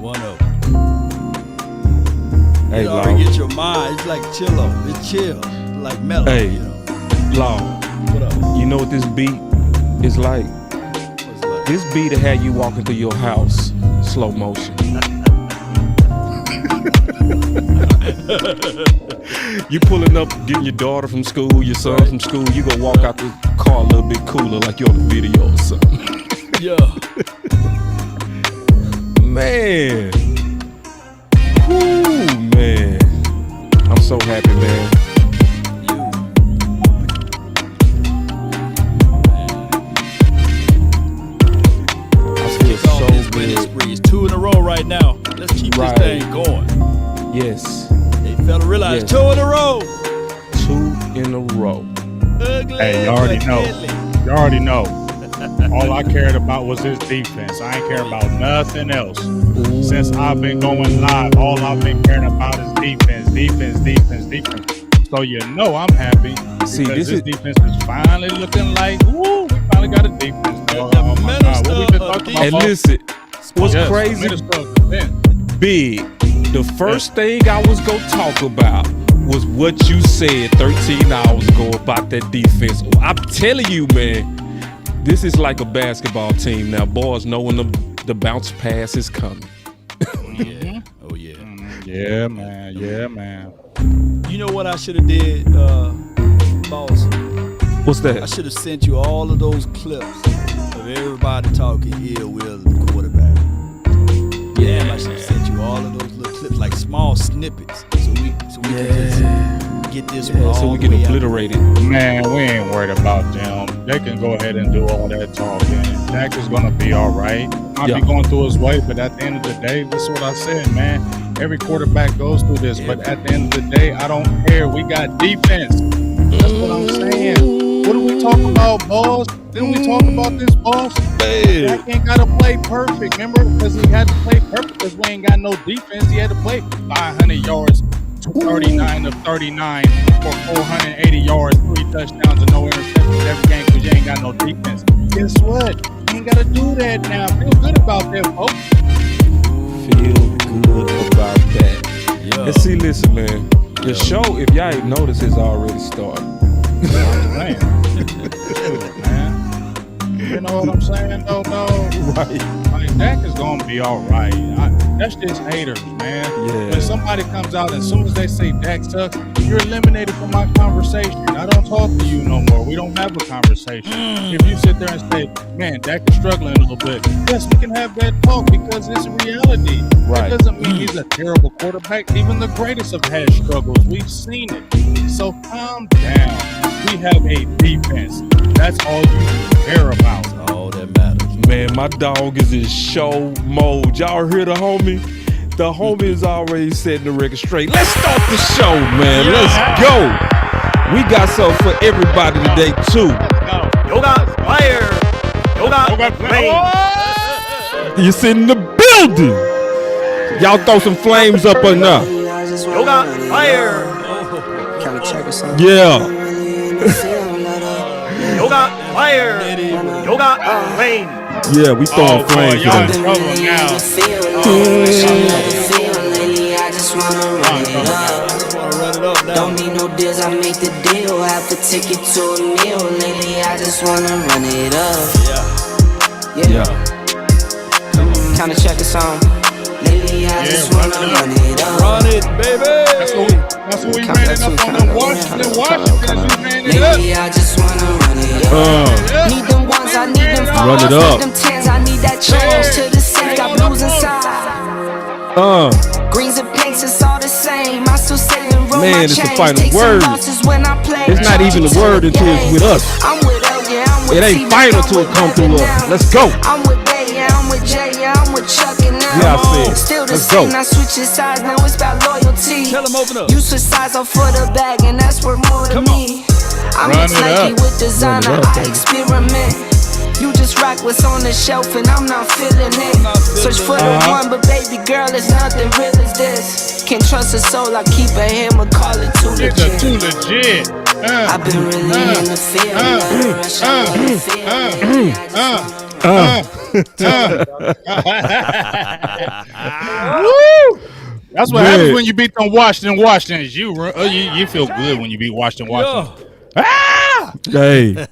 one of them. Hey, you already get your mind. It's like chillo. It's chill. Like mellow. Hey, you know. Law. What up? You know what this beat is like? What's it like? This beat to have you walking through your house, slow motion. You pulling up, getting your daughter from school, your son from school. You gonna walk out the car a little bit cooler, like you're on the video or something. Yeah. Man. Woo, man. I'm so happy, man. It's 2 in a row right now. Let's keep this thing going. Yes. Hey, fella, realize 2 in a row. 2 in a row. Ugly, hey, you already know. deadly. You already know. All I cared about was his defense. I ain't care about nothing else. Ooh. Since I've been going live, all I've been caring about is defense. So you know I'm happy. See, because this defense is finally looking like, woo, we finally got a defense. Oh my God. What we been talking about? And listen, what's Yes, crazy? defense. Big. The first thing I was gonna talk about was what you said 13 hours ago about that defense. I'm telling you, man, this is like a basketball team now. Boys know when the bounce pass is coming. Yeah. Oh, yeah. Yeah, man. Yeah, man. You know what I should have did, boss? What's I that? should have sent you all of those clips of everybody talking ill will of the quarterback. Yeah, I should have sent you all of those little clips, like small snippets, so we can just get this one all so we the can way out. obliterate it. Man, we ain't worried about them. They can go ahead and do all that talking. Dak is gonna be all right. Might be going through his way, but at the end of the day, this is what I said, man. Every quarterback goes through this, but at the end of the day, I don't care. We got defense. That's what I'm saying. What are we talking about, boss? Didn't we talk about this, boss? Dak ain't gotta play perfect, remember? Because he had to play perfect because we ain't got no defense. He had to play 500 yards, 39 of 39 for 480 yards, 3 touchdowns and no interceptions every game because you ain't got no defense. Guess what? You ain't gotta do that now. Feel good about that, folks. Feel good about that. Yeah. And see, listen, man. The show, if y'all ain't noticed, has already started. Man. You know what I'm saying, though? Right. Like, Dak is gonna be all right. That's just haters, man. Yeah. When somebody comes out, as soon as they say Dak sucks, you're eliminated from my conversation. I don't talk to you no more. We don't have a conversation. If you sit there and say, man, Dak is struggling a little bit, yes, we can have that talk because it's reality. Right. That doesn't mean he's a terrible quarterback. Even the greatest have had struggles. We've seen it. So calm down. We have a defense. That's all you care about. That's all that matters. Man, my dog is in show mode. Y'all hear the homie? The homie is already setting the record straight. Let's start the show, man. Let's go. We got something for everybody today, too. Yoga fire. Yoga flame. You sit in the building. Y'all throw some flames up or not? Yoga fire. Yeah. Yoga fire. Yoga flame. Yeah, we throwing flames y'all in today. trouble now. Don't need no deals, I make the deal. Have to take it to a meal. Lately, I just wanna run it up. Yeah. Kinda check a song. Lately, I just wanna run it up. Run it, baby. That's what we ran it up on the Washington. We ran it up. Lately, I just wanna run it up. Need them ones, I need them Run fours, it need up. them tens, I need that change to the cent. Got blues inside. Greens and pinks, it's all the same. I still say and roll Man, my it's the chains. final Take some word. losses when I play. It's not even a word until it's with us. I'm with L, yeah, I'm with It ain't T, final I'm till it with come through Devin us. now. Let's go. I'm with Bay, yeah, I'm with Jay, yeah, I'm with Chuck and now. Yeah, I said. Still the Let's same, go. I switching sides, now it's about loyalty. Tell them open up. You switch sides off for the bag, and that's worth more to Come me. I'm Run mixed it Nike up. with designer, Run it up, I baby. experiment. You just rock what's on the shelf, and I'm not feeling it. Search for the one, but baby girl, it's nothing real as this. Can't trust a soul, I keep a hammer, call it too It's legit. too legit. I've been really in the field, Woo! That's what happens when you beat them Washingtons. You feel good when you beat Washington. Ah! Hey,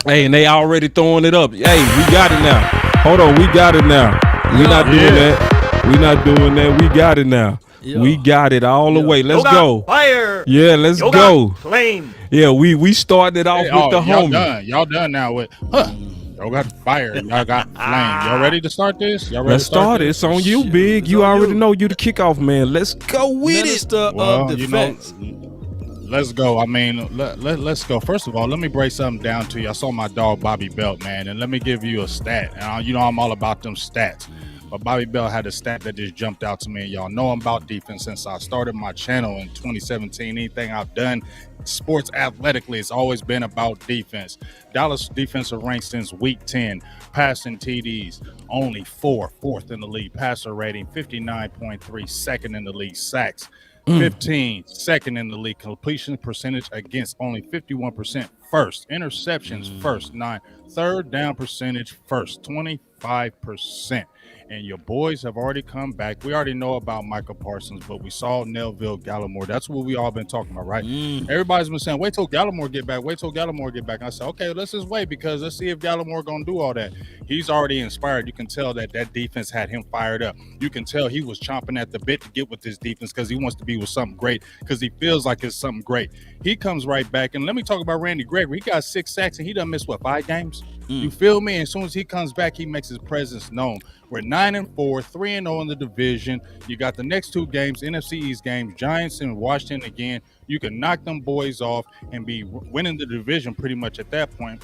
and they already throwing it up. Hey, we got it now. Hold on, we got it now. We not doing that. We not doing that. We got it now. We got it all the way. Let's go. Fire. Yeah, let's go. Flame. Yeah, we started off with the homie. Y'all done now with y'all got fire. Y'all got flame. Y'all ready to start this? Y'all ready Let's to start it. this? It's on you, Big. You already know you the kickoff man. Let's go with Minister of Defense. Let's go. I mean, let's go. First of all, let me break something down to you. I saw my dog Bobby Belt, man, and let me give you a stat. And you know I'm all about them stats. But Bobby Bell had a stat that just jumped out to me. And y'all know I'm about defense since I started my channel in 2017. Anything I've done sports athletically, it's always been about defense. Dallas defensive rank since week 10. Passing TDs, only fourth in the league. Passer rating, 59.3, second in the league. Sacks, 15, second in the league. Completion percentage against, only 51%. First. Interceptions, first. 9. Third down percentage, first. 25%. And your boys have already come back. We already know about Micah Parsons, but we saw Neville Gallimore. That's what we all been talking about, right? Everybody's been saying, wait till Gallimore get back. Wait till Gallimore get back. And I said, okay, let's just wait because let's see if Gallimore going to do all that. He's already inspired. You can tell that defense had him fired up. You can tell he was chomping at the bit to get with this defense because he wants to be with something great because he feels like it's something great. He comes right back. And let me talk about Randy Gregory. He got 6 sacks and he done missed, 5 games? You feel me? As soon as he comes back, he makes his presence known. We're 9-4, 3-0 in the division. You got the next 2 games, NFC East games, Giants and Washington again. You can knock them boys off and be winning the division pretty much at that point.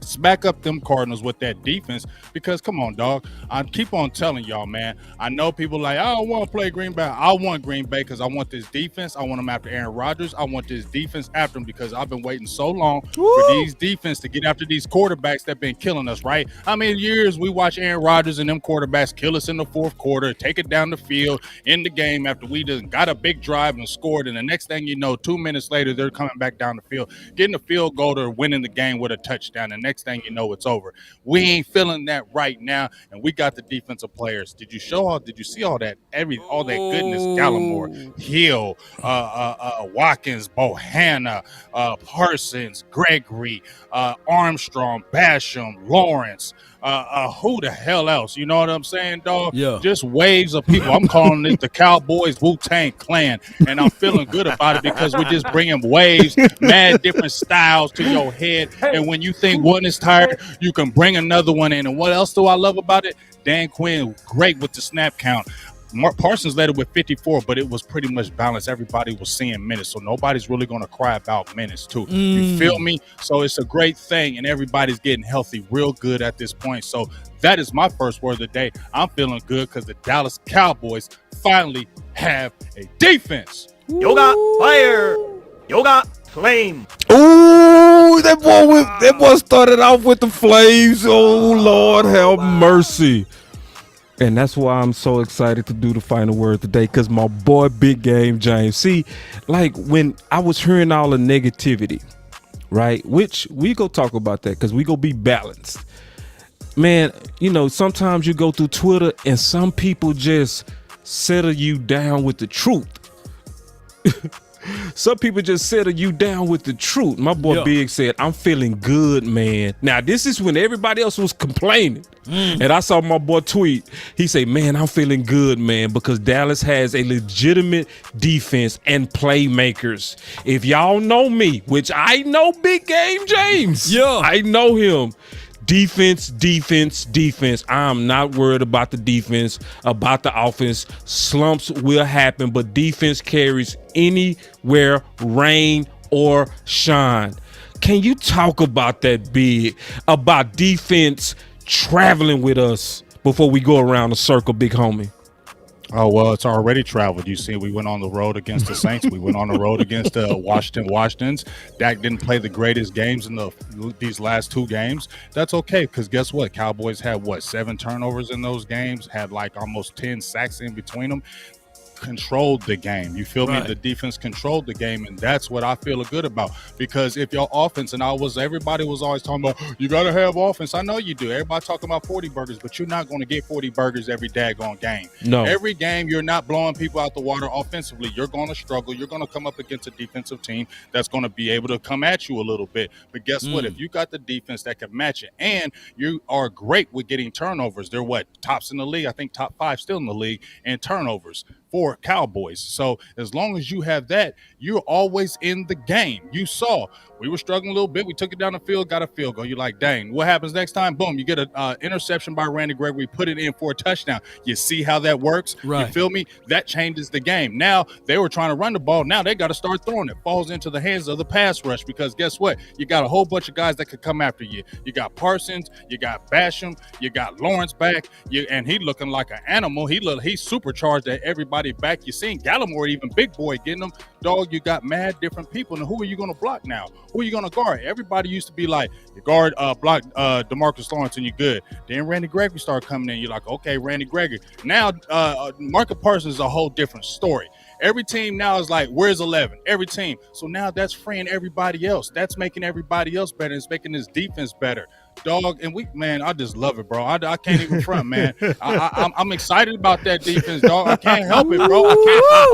Smack up them Cardinals with that defense because come on, dog. I keep on telling y'all, man. I know people like, I don't want to play Green Bay. I want Green Bay because I want this defense. I want them after Aaron Rodgers. I want this defense after them because I've been waiting so long for these defense to get after these quarterbacks that been killing us, right? How many years we watch Aaron Rodgers and them quarterbacks kill us in the fourth quarter, take it down the field in the game after we just got a big drive and scored, and the next thing you know, 2 minutes later, they're coming back down the field, getting a field goal to winning the game with a touchdown. And next thing you know, it's over. We ain't feeling that right now, and we got the defensive players. Did you see all that? All that goodness? Gallimore, Hill, Watkins, Bohanna, Parsons, Gregory, Armstrong, Basham, Lawrence. Who the hell else? You know what I'm saying, dog? Yeah. Just waves of people. I'm calling it the Cowboys Wu-Tang Clan, and I'm feeling good about it because we're just bringing waves, mad different styles to your head. And when you think one is tired, you can bring another one in. And what else do I love about it? Dan Quinn, great with the snap count. Parsons led it with 54, but it was pretty much balanced. Everybody was seeing minutes, so nobody's really going to cry about minutes too. You feel me? So it's a great thing, and everybody's getting healthy real good at this point. So that is my first word of the day. I'm feeling good because the Dallas Cowboys finally have a defense. You got fire. You got flame. Ooh, that boy started off with the flames. Oh, Lord, have mercy. And that's why I'm so excited to do the final word today, because my boy Big Game James. See, like when I was hearing all the negativity, right, which we go talk about that because we go be balanced. Man, you know, sometimes you go through Twitter and some people just settle you down with the truth. Some people just settle you down with the truth. My boy Big said, I'm feeling good, man. Now, this is when everybody else was complaining. And I saw my boy tweet. He said, man, I'm feeling good, man, because Dallas has a legitimate defense and playmakers. If y'all know me, which I know Big Game James. Yeah, I know him. Defense. I'm not worried about the defense, about the offense. Slumps will happen, but defense carries anywhere, rain or shine. Can you talk about that, Big? About defense traveling with us before we go around the circle, big homie? Oh, well, it's already traveled. You see, we went on the road against the Saints. We went on the road against the Washingtons. Dak didn't play the greatest games in these last 2 games. That's okay, because guess what? Cowboys had, 7 turnovers in those games, had like almost 10 sacks in between them. controlled the game. You feel me? The defense controlled the game, and that's what I feel good about. Because if your offense, and everybody was always talking about, you got to have offense. I know you do. Everybody talking about 40 burgers, but you're not going to get 40 burgers every daggone game. No. Every game, you're not blowing people out the water offensively. You're going to struggle. You're going to come up against a defensive team that's going to be able to come at you a little bit. But guess what? If you got the defense that can match it, and you are great with getting turnovers, they're tops in the league. I think top 5 still in the league in turnovers for Cowboys. So as long as you have that, you're always in the game. You saw we were struggling a little bit. We took it down the field, got a field goal. You're like, dang, what happens next time? Boom, you get an interception by Randy Gregory, put it in for a touchdown. You see how that works? Right. You feel me? That changes the game. Now they were trying to run the ball. Now they got to start throwing it. Falls into the hands of the pass rush, because guess what? You got a whole bunch of guys that could come after you. You got Parsons, you got Basham, you got Lawrence back, and he looking like an animal. He's supercharged at everybody back. You seen Gallimore, even big boy, getting them. Dog, you got mad different people. And who are you going to block now? Who are you going to guard? Everybody used to be like, you guard, block DeMarcus Lawrence and you're good. Then Randy Gregory started coming in. You're like, okay, Randy Gregory. Now, Micah Parsons is a whole different story. Every team now is like, where's 11? Every team. So now that's freeing everybody else. That's making everybody else better. It's making this defense better. Dog, and I just love it, bro. I can't even front, man. I'm excited about that defense, dog. I can't help it, bro. I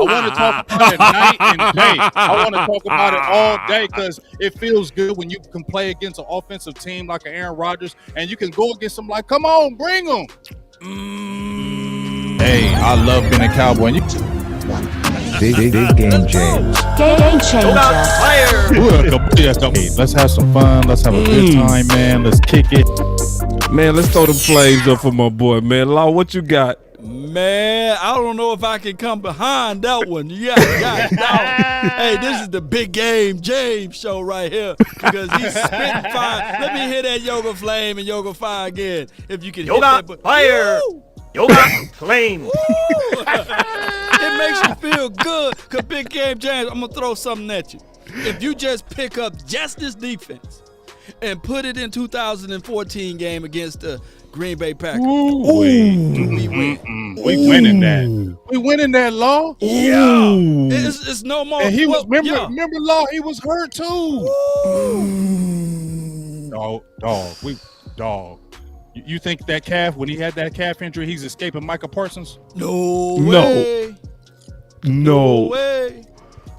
want to talk about it night and day. I want to talk about it all day because it feels good when you can play against an offensive team like an Aaron Rodgers, and you can go against them like, come on, bring them. Hey, I love being a Cowboy. Big game James. Game changer. Let's have some fun. Let's have a good time, man. Let's kick it. Man, let's throw them flames up for my boy, man. Law, what you got? Man, I don't know if I can come behind that one. Yeah. Hey, this is the Big Game James show right here because he's spitting fire. Let me hear that yoga flame and yoga fire again. If you can hit that. Yoga fire. Woo! Yoga flame. It makes you feel good because Big Game James, I'm going to throw something at you. If you just pick up just this defense and put it in 2014 game against the Green Bay Packers, we win. We winning that. We winning that, Law. Yeah. It's no more. And he was, remember, Law, he was hurt too. Dog. You think that calf, when he had that calf injury, he's escaping Micah Parsons? No way.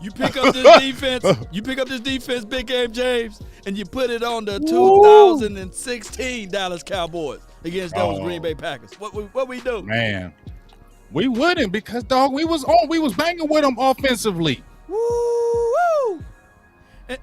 You pick up this defense, Big Game James, and you put it on the 2016 Dallas Cowboys against those Green Bay Packers. What we do? Man, we wouldn't because, dog, we was banging with them offensively. Woo!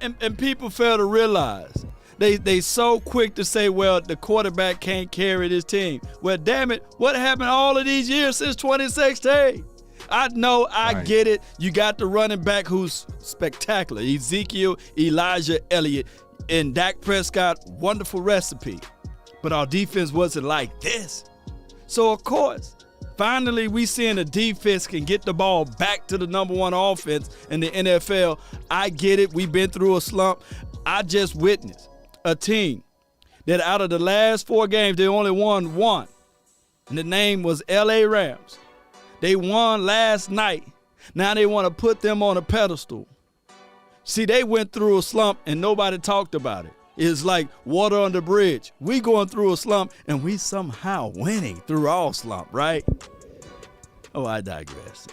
And people fail to realize they so quick to say, well, the quarterback can't carry this team. Well, damn it, what happened all of these years since 2016? I know, I get it. You got the running back who's spectacular, Ezekiel, Elijah Elliott, and Dak Prescott, wonderful recipe. But our defense wasn't like this. So, of course, finally we seeing a defense can get the ball back to the number one offense in the NFL. I get it. We've been through a slump. I just witnessed a team that out of the last 4 games, they only won 1. And the name was LA Rams. They won last night. Now they want to put them on a pedestal. See, they went through a slump and nobody talked about it. It's like water on the bridge. We going through a slump and we somehow winning through our slump, right? Oh, I digress,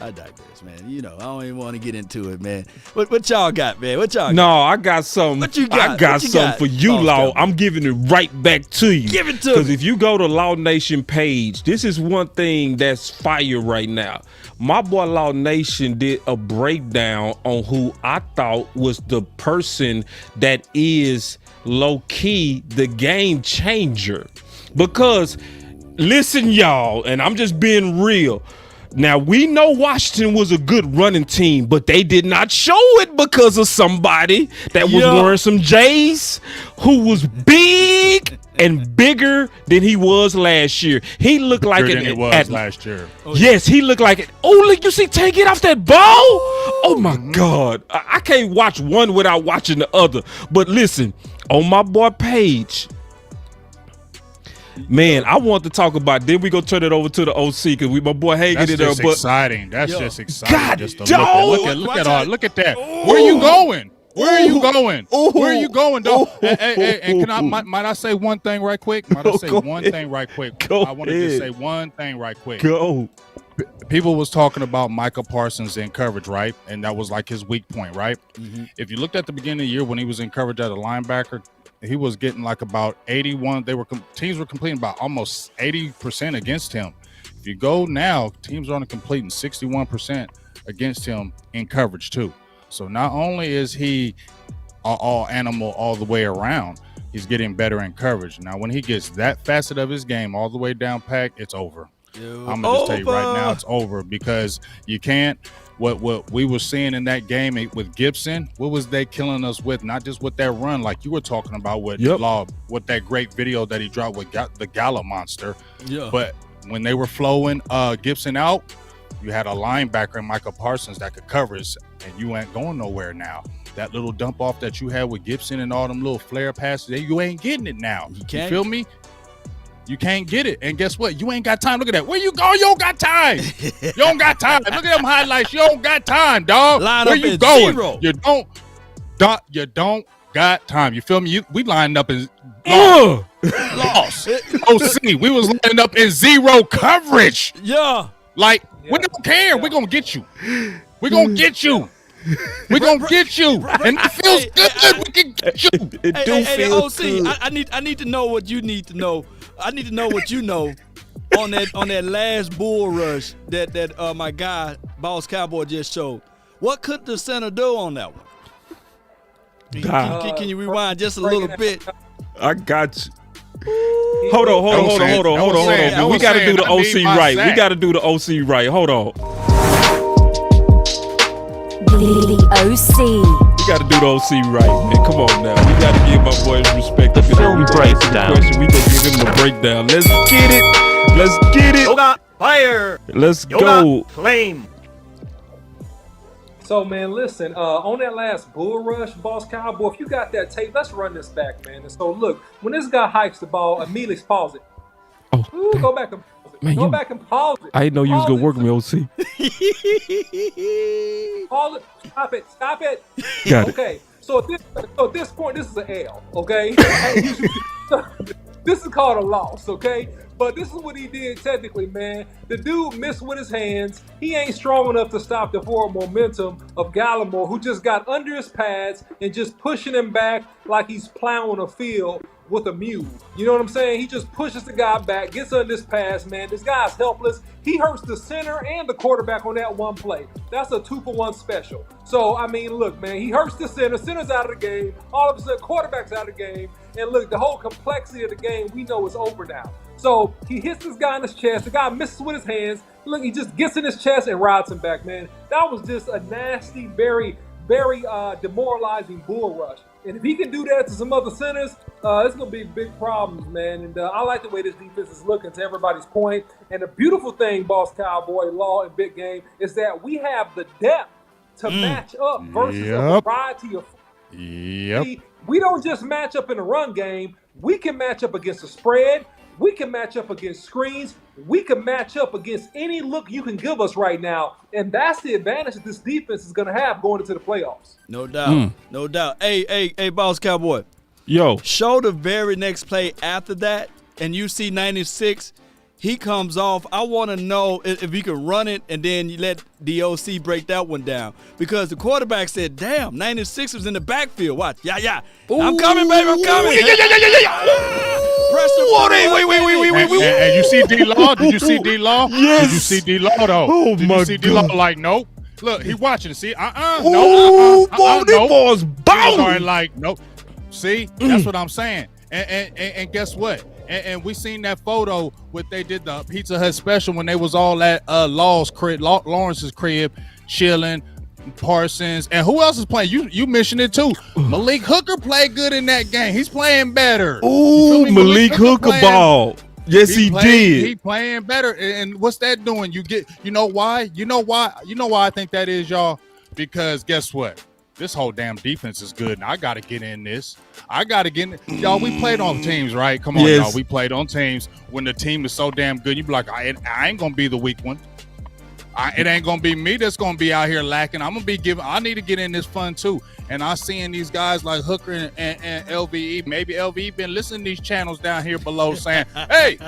man. You know, I don't even want to get into it, man. What y'all got, man? What y'all got? No, I got something. What you got? I got something for you, Law. I'm giving it right back to you. Give it to me. Because if you go to Law Nation page, this is one thing that's fire right now. My boy Law Nation did a breakdown on who I thought was the person that is low-key the game changer. Because, listen, y'all, and I'm just being real. Now, we know Washington was a good running team, but they did not show it because of somebody that was wearing some J's who was big and bigger than he was last year. He looked like it last year. Yes, he looked like it. Oh, look, you see Tay get off that ball? Oh, my God. I can't watch one without watching the other. But listen, on my boy page, Man, I want to talk about. Then we go turn it over to the OC because my boy Hagen That's in there. just But exciting. That's just exciting. God, just to dog. look at that. Where you going? Where are you going? Where are you going, dog? And can I might I say one thing right quick? Might I say one thing right quick? I want to just say one thing right quick. Go. People was talking about Micah Parsons in coverage, right? And that was like his weak point, right? Mm-hmm. If you looked at the beginning of the year when he was in coverage as a linebacker, he was getting like about 81. Teams were completing about almost 80% against him. If you go now, teams are only completing 61% against him in coverage too. So not only is he all animal all the way around, he's getting better in coverage. Now, when he gets that facet of his game all the way down pack, it's over. I'm gonna just tell you right now, it's over because you can't. What we were seeing in that game with Gibson, what was they killing us with? Not just with that run, like you were talking about with Law, with that great video that he dropped with the Gallimore monster. Yeah. But when they were flowing Gibson out, you had a linebacker in Micah Parsons that could cover us, and you ain't going nowhere now. That little dump off that you had with Gibson and all them little flare passes, you ain't getting it now. You feel me? You can't get it. And guess what? You ain't got time. Look at that. Where you go? You don't got time. You don't got time. Look at them highlights. You don't got time, dog. Where you going? Zero. You don't got time. You feel me? We lined up in lost. OC. We was lining up in zero coverage. Yeah. Like, we don't care. We're going to get you. We're going to get you. We're going to get you. And it feels good. We can get you. It do feel OC, good. I need to know what you need to know. I need to know what you know on that last bull rush that my guy, Boss Cowboy, just showed. What could the center do on that one? Can you rewind just a little bit? I got you. Hold on. We got to do the OC right. We got to do the OC right. Hold on. The OC. We got to do the OC right, man. Come on now. We got to give my boys respect. The film breakdown. We gonna give him the breakdown. Let's get it. Let's get it. Yoga fire. Let's Yoga go. flame. So, man, listen, on that last bull rush, Boss Cowboy, if you got that tape, let's run this back, man. And so, look, when this guy hikes the ball, immediately pause it. Oh, ooh, go back and pause it. Man, go back and pause it. I didn't know you was going to work with me, OC. Pause it. Stop it. Got okay, so at this point, this is an L, okay? This is called a loss, okay? But this is what he did technically, man. The dude missed with his hands. He ain't strong enough to stop the forward momentum of Gallimore, who just got under his pads and just pushing him back like he's plowing a field with a mule. You know what I'm saying? He just pushes the guy back, gets under his pads, man. This guy's helpless. He hurts the center and the quarterback on that one play. That's a 2-for-1 special. So, I mean, look, man, he hurts the center. Center's out of the game. All of a sudden, quarterback's out of the game. And look, the whole complexity of the game we know is over now. So he hits this guy in his chest. The guy misses with his hands. Look, he just gets in his chest and rides him back, man. That was just a nasty, very, very demoralizing bull rush. And if he can do that to some other centers, it's going to be big problems, man. And I like the way this defense is looking, to everybody's point. And the beautiful thing, Boss Cowboy, Law, and Big Game, is that we have the depth to match up versus a variety of. See, we don't just match up in the run game. We can match up against the spread. We can match up against screens. We can match up against any look you can give us right now. And that's the advantage that this defense is going to have going into the playoffs. No doubt. No doubt. Hey, Boss Cowboy. Yo. Show the very next play after that, and you see 96. He comes off. I want to know if you can run it and then you let DOC break that one down. Because the quarterback said, damn, 96 was in the backfield. Watch. Yeah. Ooh. I'm coming, baby. I'm coming. Wait. And you see D-Law? Did you see D-Law? Yes. Did you see D-Law, though? Oh, Did my you see D-Law? God. Like, nope. Look, he watching. See? No. Them boys bowed. Like, nope. See? That's what I'm saying. And guess what? And we seen that photo where they did the Pizza Hut special when they was all at Lawrence's crib, chilling, Parsons, and who else is playing? You mentioned it too. Malik Hooker played good in that game. He's playing better. Ooh, Malik Hooker ball. Yes, he did. He playing better. And what's that doing? You know why? You know why I think that is, y'all? Because guess what? this whole damn defense is good, and I got to get in this. I got to get in. Y'all, we played on teams, right? Come on, y'all. We played on teams when the team is so damn good. You be like, I ain't going to be the weak one. It ain't going to be me that's going to be out here lacking. I'm going to be I need to get in this fun, too. And I seeing these guys like Hooker and LVE. Maybe LVE been listening to these channels down here below saying, hey,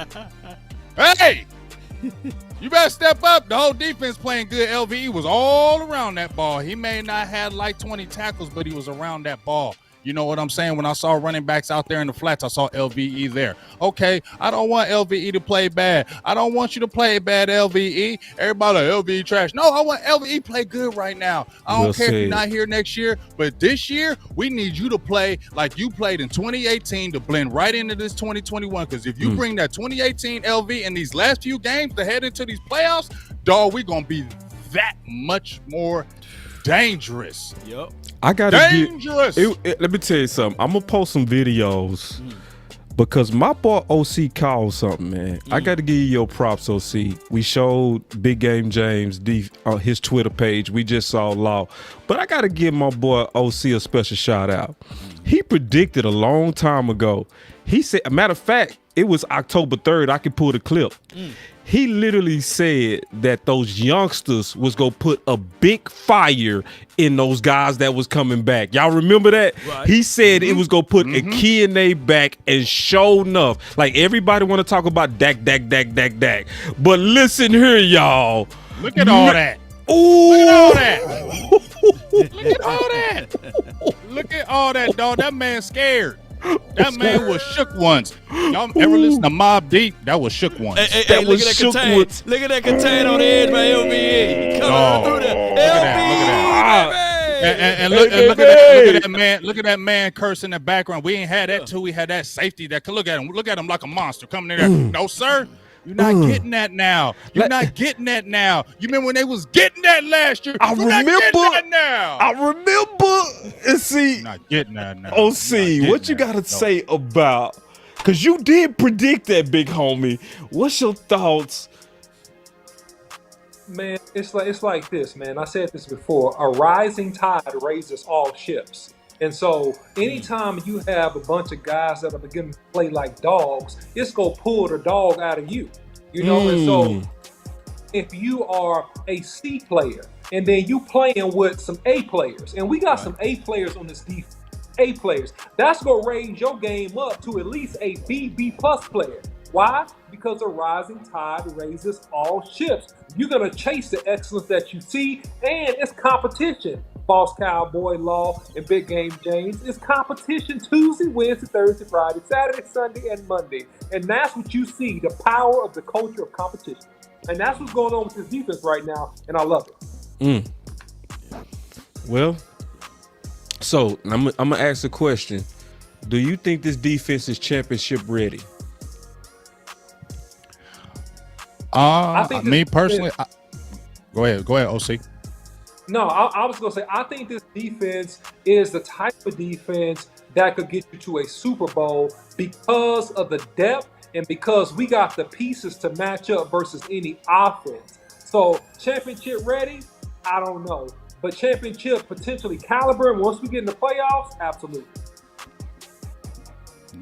you better step up. The whole defense playing good. LVE was all around that ball. He may not have like 20 tackles, but he was around that ball. You know what I'm saying? When I saw running backs out there in the flats, I saw LVE there. Okay, I don't want LVE to play bad. I don't want you to play bad, LVE. Everybody like, LVE trash. No, I want LVE play good right now. I don't care if you're not here next year, but this year, we need you to play like you played in 2018 to blend right into this 2021. Because if you bring that 2018 LV in these last few games to head into these playoffs, dog, we're going to be that much more dangerous. Yep. I gotta dangerous. Let me tell you something. I'm gonna post some videos because my boy OC called something, man. I gotta give you your props, OC. We showed Big Game James on his Twitter page. We just saw Law, but I gotta give my boy OC a special shout out. He predicted a long time ago. He said, a matter of fact, it was October 3rd. I can pull the clip. He literally said that those youngsters was gonna put a big fire in those guys that was coming back. Y'all remember that? Right. He said it was gonna put a key in their back, and sure enough, like everybody want to talk about Dak. But listen here, y'all. Look at all that. Ooh. Look at all that. Look at all that. Look at all that, dog. That man scared. That man was shook once. Y'all ever listen to Mobb Deep? That was shook once. Hey, look at that contain. Look at that contain on the edge by LVE. Coming through there. And look at that man. Look at that man cursing in the background. We ain't had that too. We had that safety that could look at him. Look at him like a monster coming in there. No, sir. You're not getting that now. You're not getting that now. You remember when they was getting that last year? I remember. That now. I remember. And see, not getting that now. OC, what you gotta say about? Because you did predict that, big homie. What's your thoughts? Man, it's like this, man. I said this before. A rising tide raises all ships. And so anytime you have a bunch of guys that are beginning to play like dogs, it's going to pull the dog out of you. You know, and so if you are a C player and then you playing with some A players, and we got some A players on this defense, A players, that's going to raise your game up to at least a B plus player. Why? Because a rising tide raises all ships. You're going to chase the excellence that you see, and it's competition. Boss Cowboy Law and Big Game James. It's competition Tuesday, Wednesday, Thursday, Friday, Saturday, Sunday, and Monday. And that's what you see, the power of the culture of competition. And that's what's going on with this defense right now, and I love it. Well, so I'm going to ask a question. Do you think this defense is championship ready? I think me personally, go ahead, OC. No, I was going to say, I think this defense is the type of defense that could get you to a Super Bowl because of the depth and because we got the pieces to match up versus any offense. So championship ready? I don't know. But championship potentially caliber, and once we get in the playoffs, absolutely.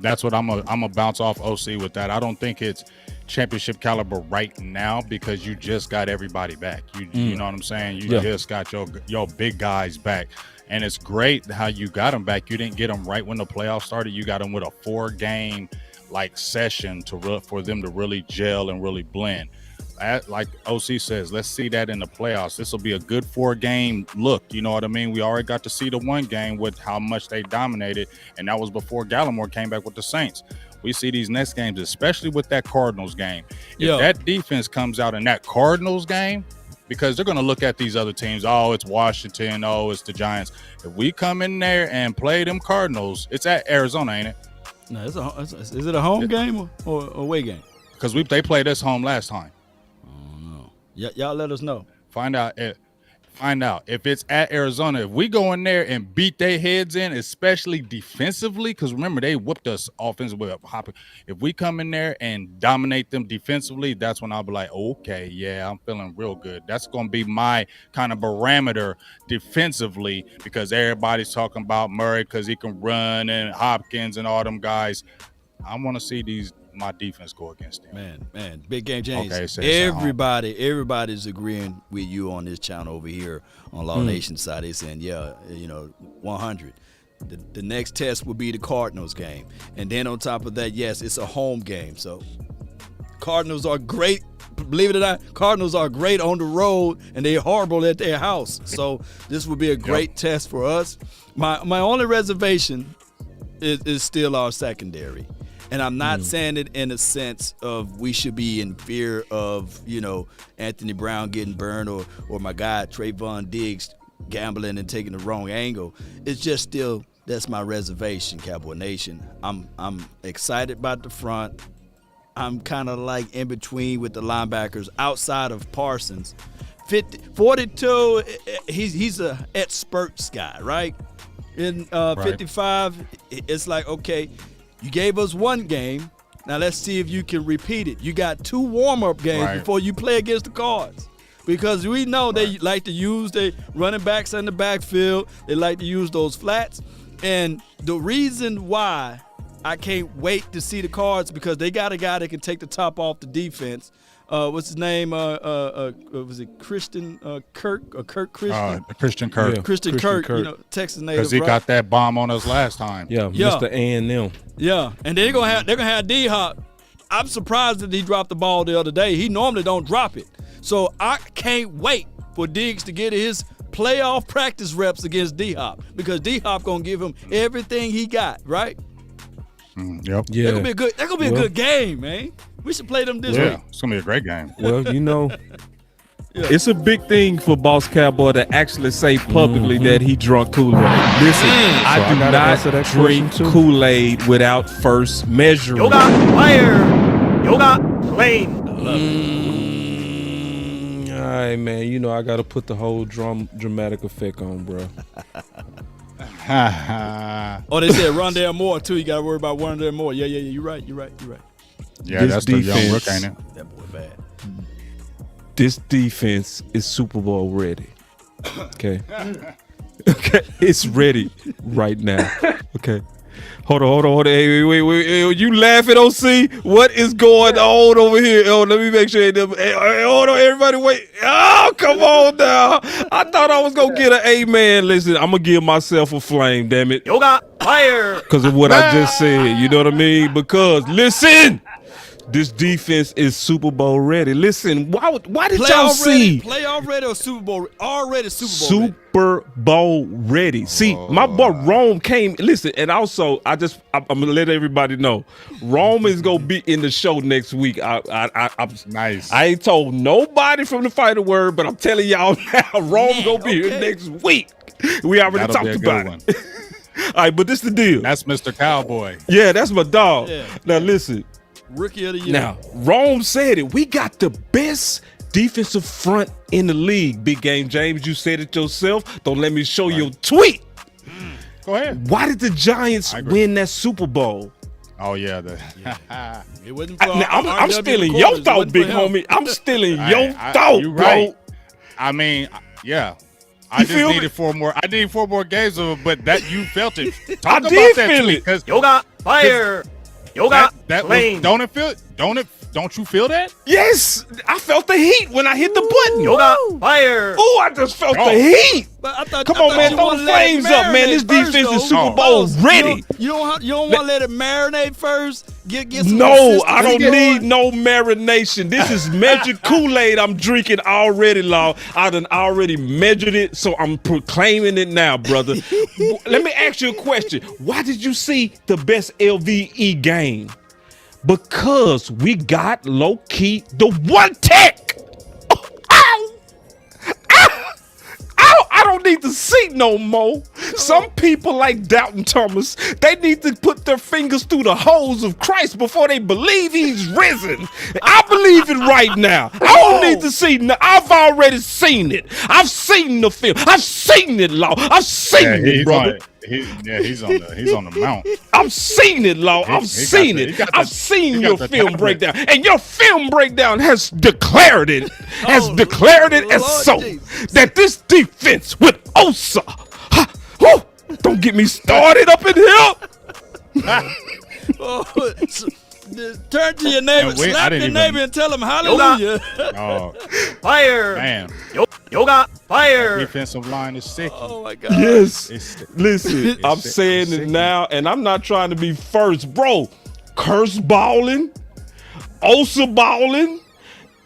That's what I'm a bounce off OC with that. I don't think it's championship caliber right now because you just got everybody back. You know what I'm saying? You just got your big guys back. And it's great how you got them back. You didn't get them right when the playoffs started. You got them with a 4-game like session for them to really gel and really blend. Like OC says, let's see that in the playoffs. This will be a good 4-game look. You know what I mean? We already got to see the 1 game with how much they dominated, and that was before Gallimore came back with the Saints. We see these next games, especially with that Cardinals game. If that defense comes out in that Cardinals game, because they're going to look at these other teams, oh, it's Washington, oh, it's the Giants. If we come in there and play them Cardinals, it's at Arizona, ain't it? No, is it a home game or away game? Because they played us home last time. Y'all let us know. Find out Find out if it's at Arizona. If we go in there and beat their heads in, especially defensively, because remember they whooped us offensively. If we come in there and dominate them defensively, that's when I'll be like, okay, yeah, I'm feeling real good. That's going to be my kind of barometer defensively, because everybody's talking about Murray because he can run and Hopkins and all them guys. I want to see my defense go against them. Man, Big Game James. Okay, everybody's agreeing with you on this channel over here on Law Nation side. They saying, 100. The next test will be the Cardinals game, and then on top of that, yes, it's a home game. So Cardinals are great. Believe it or not, Cardinals are great on the road, and they're horrible at their house. So this will be a great test for us. My only reservation is still our secondary. And I'm not saying it in a sense of we should be in fear of, Anthony Brown getting burned or my guy Trayvon Diggs gambling and taking the wrong angle. It's just still, that's my reservation, Cowboy Nation. I'm excited about the front. I'm kind of like in between with the linebackers outside of Parsons. 42, he's a at spurts guy, right? In 55, it's like, okay, you gave us one game. Now let's see if you can repeat it. You got 2 warm-up games before you play against the Cards. Because we know they like to use their running backs in the backfield. They like to use those flats. And the reason why I can't wait to see the Cards, because they got a guy that can take the top off the defense. What's his name? Was it Christian Kirk or Kirk Christian? Christian Kirk. Yeah. Christian Kirk, Texas native. Because he got that bomb on us last time. Yeah, Mr. A&M. Yeah, and they're gonna have D-Hop. I'm surprised that he dropped the ball the other day. He normally don't drop it. So I can't wait for Diggs to get his playoff practice reps against D-Hop, because D-Hop gonna give him everything he got, right? Yep. Yeah. That's gonna be a good game, man. We should play them this week. It's gonna be a great game. Well, it's a big thing for Boss Cowboy to actually say publicly that he drunk Kool-Aid. Listen, I do not drink Kool-Aid without first measuring. Yoga fire. Yoga flame. All right, man. I got to put the whole dramatic effect on, bro. Oh, they said Rondale Moore too. You got to worry about Rondale Moore. Yeah. You're right. Yeah, that's the young rook, ain't it? That boy bad. This defense is Super Bowl ready. Okay. Okay, it's ready right now. Okay. Hold on. Hey, wait. You laughing, OC? What is going on over here? Oh, let me make sure. Hey, hold on, everybody. Wait. Oh, come on now. I thought I was going to get an amen. Listen, I'm going to give myself a flame, damn it. Yoga fire. Because of what I just said. You know what I mean? Because, listen. This defense is Super Bowl ready. Listen, why did y'all see playoff ready or Super Bowl already? Super Bowl ready. See, my boy Rome came. Listen, and also I'm gonna let everybody know Rome is gonna be in the show next week. I'm nice. I ain't told nobody from the Fighter Word, but I'm telling y'all now, Rome gonna be here next week. We already talked about it. All right, but this the deal. That's Mr. Cowboy. Yeah, that's my dog. Yeah. Now listen. Rookie of the year. Now, Rome said it. We got the best defensive front in the league. Big Game James, you said it yourself. Don't let me show your tweet. Go ahead. Why did the Giants win that Super Bowl? Oh, yeah. It wasn't for I'm stealing your thought, big homie. I'm stealing your thought, you're bro. right. I mean, yeah. I just needed 4 more. I needed 4 more games of it, but that you felt it. I did feel it. Yoga fire. Yoga flame. Don't you feel that? Yes, I felt the heat when I hit the button. Yoga fire. Oh, I just felt the heat. But Come on, man, throw the flames up, man. This defense is Super Bowl ready. You don't want to let it marinate first? Get some No, I don't need no marination. This is measured Kool-Aid I'm drinking already, Law. I done already measured it, so I'm proclaiming it now, brother. Let me ask you a question. Why did you see the best LVE game? Because we got low-key the one tech. I don't need to see no more. Some people like Doubting Thomas, they need to put their fingers through the holes of Christ before they believe he's risen. I believe it right now. I don't need to see. I've already seen it. I've seen the film. I've seen it, Law. I've seen it, brother. He's on the mount. I've seen it, Law. I've seen it. I've seen your film breakdown, and your film breakdown has declared it. Has declared it as so that this defense with Osa. Don't get me started up in here. Turn to your neighbor, slap your neighbor, and tell him hallelujah. Fire. Man. Yoga. Fire. Defensive line is sick. Oh my God. Yes. Listen, I'm saying it now, and I'm not trying to be first, bro. Curse balling, Osa balling.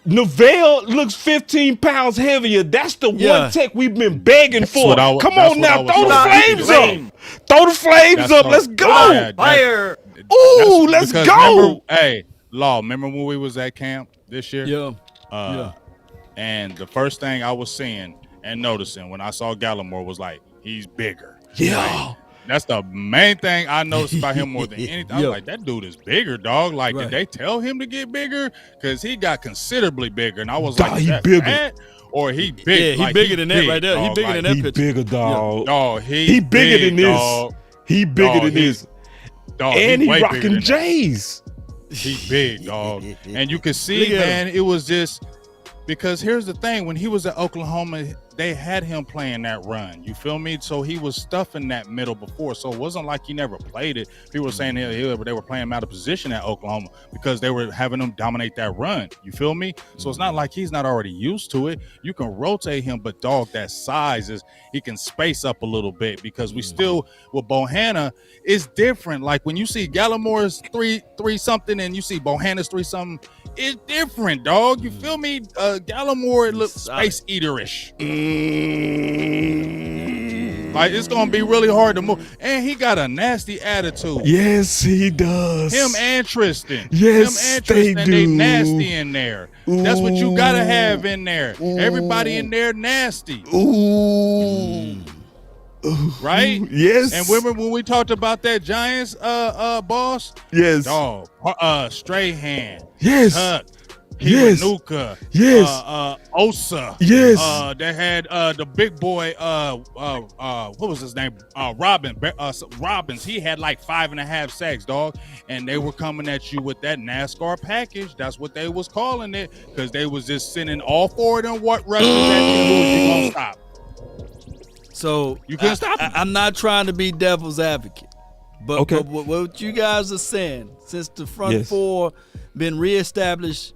Neville looks 15 pounds heavier. That's the one tech we've been begging for. Come on now, throw the flames up. Throw the flames up. Let's go. Fire. Ooh, let's go. Hey, Law, remember when we was at camp this year? Yeah. And the first thing I was seeing and noticing when I saw Gallimore was like, he's bigger. Yeah. Right? That's the main thing I noticed about him more than anything. I was like, that dude is bigger, dog. Like, did they tell him to get bigger? Because he got considerably bigger. And I was like, is that bigger. bad? Or he big? Yeah, he like, bigger than that right there. Dog. He bigger than that He picture. bigger, dog. Dog, he bigger than this. Dog. He bigger than this. Dog, And he way bigger rocking than J's. that. He big, dog. And you can see, man, it was just because here's the thing. When he was at Oklahoma, they had him playing that run. You feel me? So he was stuffing that middle before. So it wasn't like he never played it. People were saying they were playing him out of position at Oklahoma because they were having him dominate that run. You feel me? So it's not like he's not already used to it. You can rotate him, but dog, that size is he can space up a little bit because we still with Bohanna is different. Like when you see Gallimore's three something and you see Bohanna's 3 something, it's different, dog. You feel me? Gallimore looks space eaterish. Like it's gonna be really hard to move, and he got a nasty attitude. Yes, he does. Him and Tristan. Yes, they do. They nasty in there. That's what you gotta have in there. Everybody in there nasty. Ooh. Right? Yes. And remember when we talked about that Giants boss? Yes. Dog. Strahan. Yes. Tuck. Yes. Kiwanuka, yes. Osa. Yes. They had the big boy, what was his name? Robbins. He had like 5.5 sacks, dog. And they were coming at you with that NASCAR package. That's what they was calling it, because they was just sending all 4 of them rushers at you. Who was you gonna stop? So you couldn't stop him. I'm not trying to be devil's advocate, but, but what you guys are saying, since the front 4 been reestablished,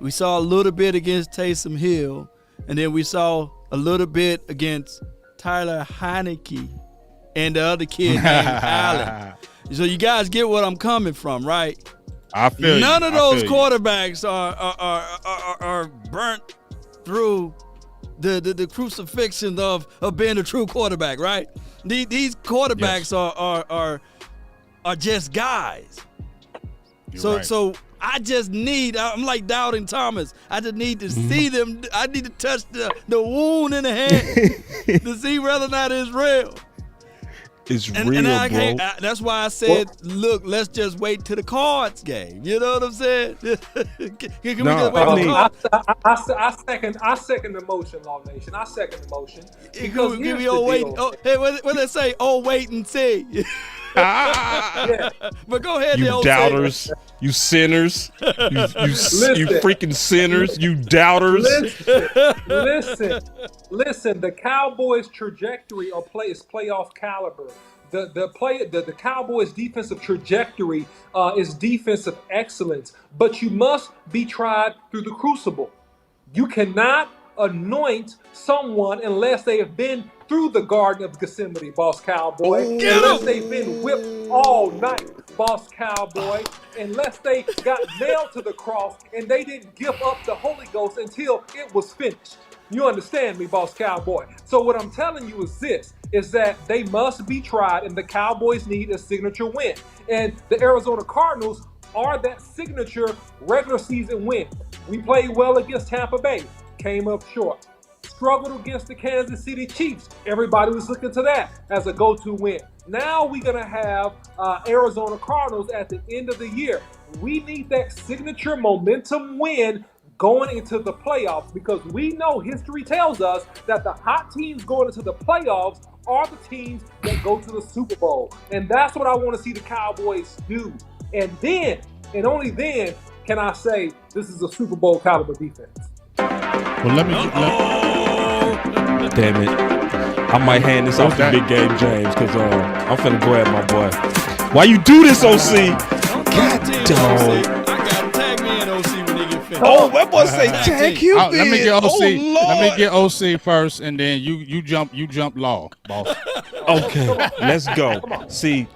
we saw a little bit against Taysom Hill, and then we saw a little bit against Tyler Heineke and the other kid named Allen. So you guys get what I'm coming from, right? I feel None you. of those quarterbacks are burnt through the crucifixion of being a true quarterback, right? These quarterbacks are just guys. So I just I'm like Doubting Thomas. I just need to see them. I need to touch the wound in the hand to see whether or not it's real. It's real, bro. That's why I said, look, let's just wait till the Cards game. You know what I'm saying? Can we just wait till the Cards? I second the motion, Law Nation. I second the motion. Because give me wait. Oh, hey, what they say? Oh, wait and see. But go ahead, you doubters, you sinners, you freaking sinners, you doubters. Listen. The Cowboys' trajectory is playoff caliber. The Cowboys' defensive trajectory is defensive excellence. But you must be tried through the crucible. You cannot anoint someone unless they have been through the Garden of Gethsemane, boss Cowboy. Unless they've been whipped all night, boss Cowboy. Unless they got nailed to the cross and they didn't give up the Holy Ghost until it was finished. You understand me, boss Cowboy? So what I'm telling you is this, is that they must be tried, and the Cowboys need a signature win. And the Arizona Cardinals are that signature regular season win. We played well against Tampa Bay, came up short. struggled against the Kansas City Chiefs. Everybody was looking to that as a go-to win. Now we're going to have Arizona Cardinals at the end of the year. We need that signature momentum win going into the playoffs, because we know history tells us that the hot teams going into the playoffs are the teams that go to the Super Bowl. And that's what I want to see the Cowboys do. And then, and only then, can I say this is a Super Bowl caliber defense. Well, Damn it. I might hand this off to Big Game James, because I'm finna grab my boy. Why you do this, OC? God dog. Oh, that boy say tag Cupid. Let me get OC. Oh, let me get OC first, and then you jump law, boss. Okay, let's go. See,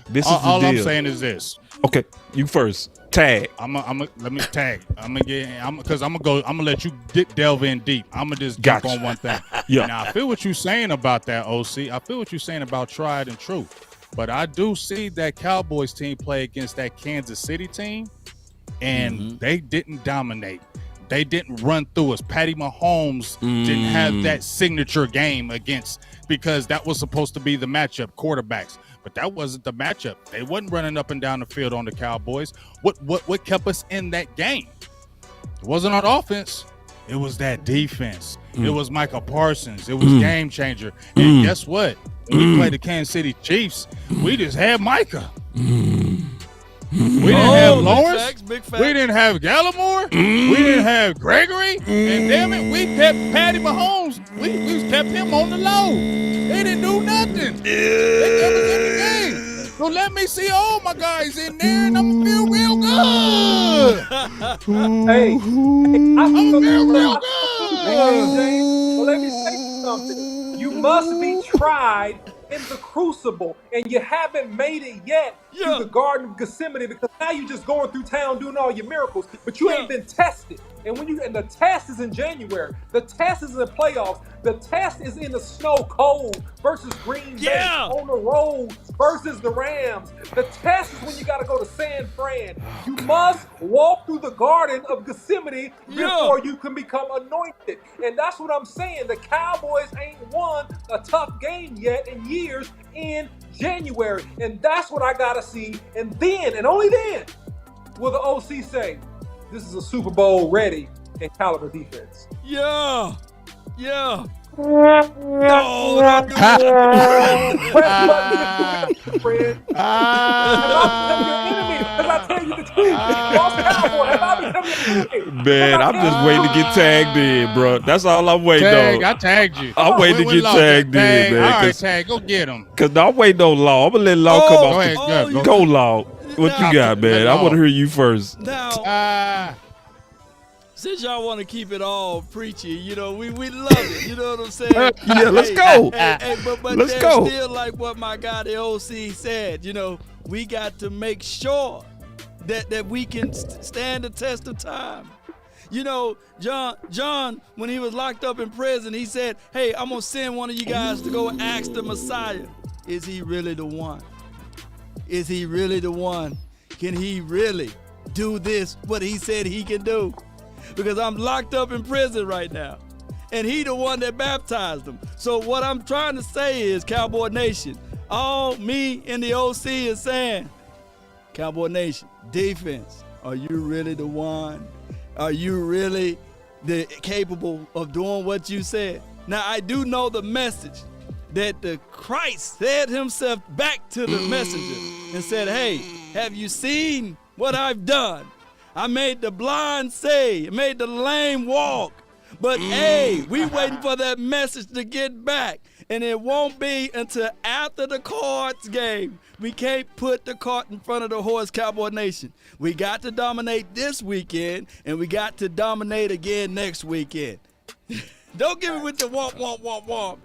this is all the deal. I'm saying is this. Okay, you first. Tag. Let me tag. I'm gonna let you delve in deep. I'm gonna just Gotcha. jump on one thing. Yeah. Now I feel what you're saying about that, OC. I feel what you're saying about tried and true. But I do see that Cowboys team play against that Kansas City team, and they didn't dominate. They didn't run through us. Patty Mahomes didn't have that signature game against, because that was supposed to be the matchup, quarterbacks. But that wasn't the matchup. They wasn't running up and down the field on the Cowboys. What kept us in that game? It wasn't on offense. It was that defense. It was Micah Parsons. It was game changer. And guess what? When we played the Kansas City Chiefs, we just had Micah. We didn't have Lawrence. Big facts. We didn't have Gallimore. We didn't have Gregory. And damn it, we kept Patty Mahomes. We kept him on the low. They didn't do nothing. They kept us in the game. So let me see all my guys in there, and I'm going to feel real good. I'm going to feel real good. Well, let me say something. You must be tried in the crucible, and you haven't made it yet to the Garden of Gethsemane, because now you're just going through town doing all your miracles, but you ain't been tested. And the test is in January. The test is in the playoffs. The test is in the snow cold versus Green Bay on the road versus the Rams. The test is when you got to go to San Fran. You must walk through the Garden of Gethsemane before you can become anointed. And that's what I'm saying. The Cowboys ain't won a tough game yet in years in January. And that's what I got to see. And then, and only then, will the OC say, this is a Super Bowl ready and caliber defense. Yeah. Man, I'm just waiting to get tagged in, bro. That's all I'm waiting on. I tagged you. I'm waiting to get tagged in, man. All right, tag. Go get him. Because I'm waiting on Law. I'm going to let Law come off. Go, Law. What you got, man? I want to hear you first. Now, since y'all want to keep it all preachy, we love it. You know what I'm saying? Yeah, let's go. But let's there's go. still like what my guy, the OC, said. We got to make sure that we can stand the test of time. John, when he was locked up in prison, he said, hey, I'm going to send one of you guys to go ask the Messiah, is he really the one? Is he really the one? Can he really do this, what he said he can do? Because I'm locked up in prison right now. And he the one that baptized them. So what I'm trying to say is, Cowboy Nation, all me and the OC is saying, Cowboy Nation, defense, are you really the one? Are you really capable of doing what you said? Now, I do know the message that the Christ said himself back to the messenger and said, hey, have you seen what I've done? I made the blind see, I made the lame walk. But hey, we waiting for that message to get back. And it won't be until after the Cards game. We can't put the cart in front of the horse, Cowboy Nation. We got to dominate this weekend, and we got to dominate again next weekend. Don't give me with the womp, womp, womp, womp.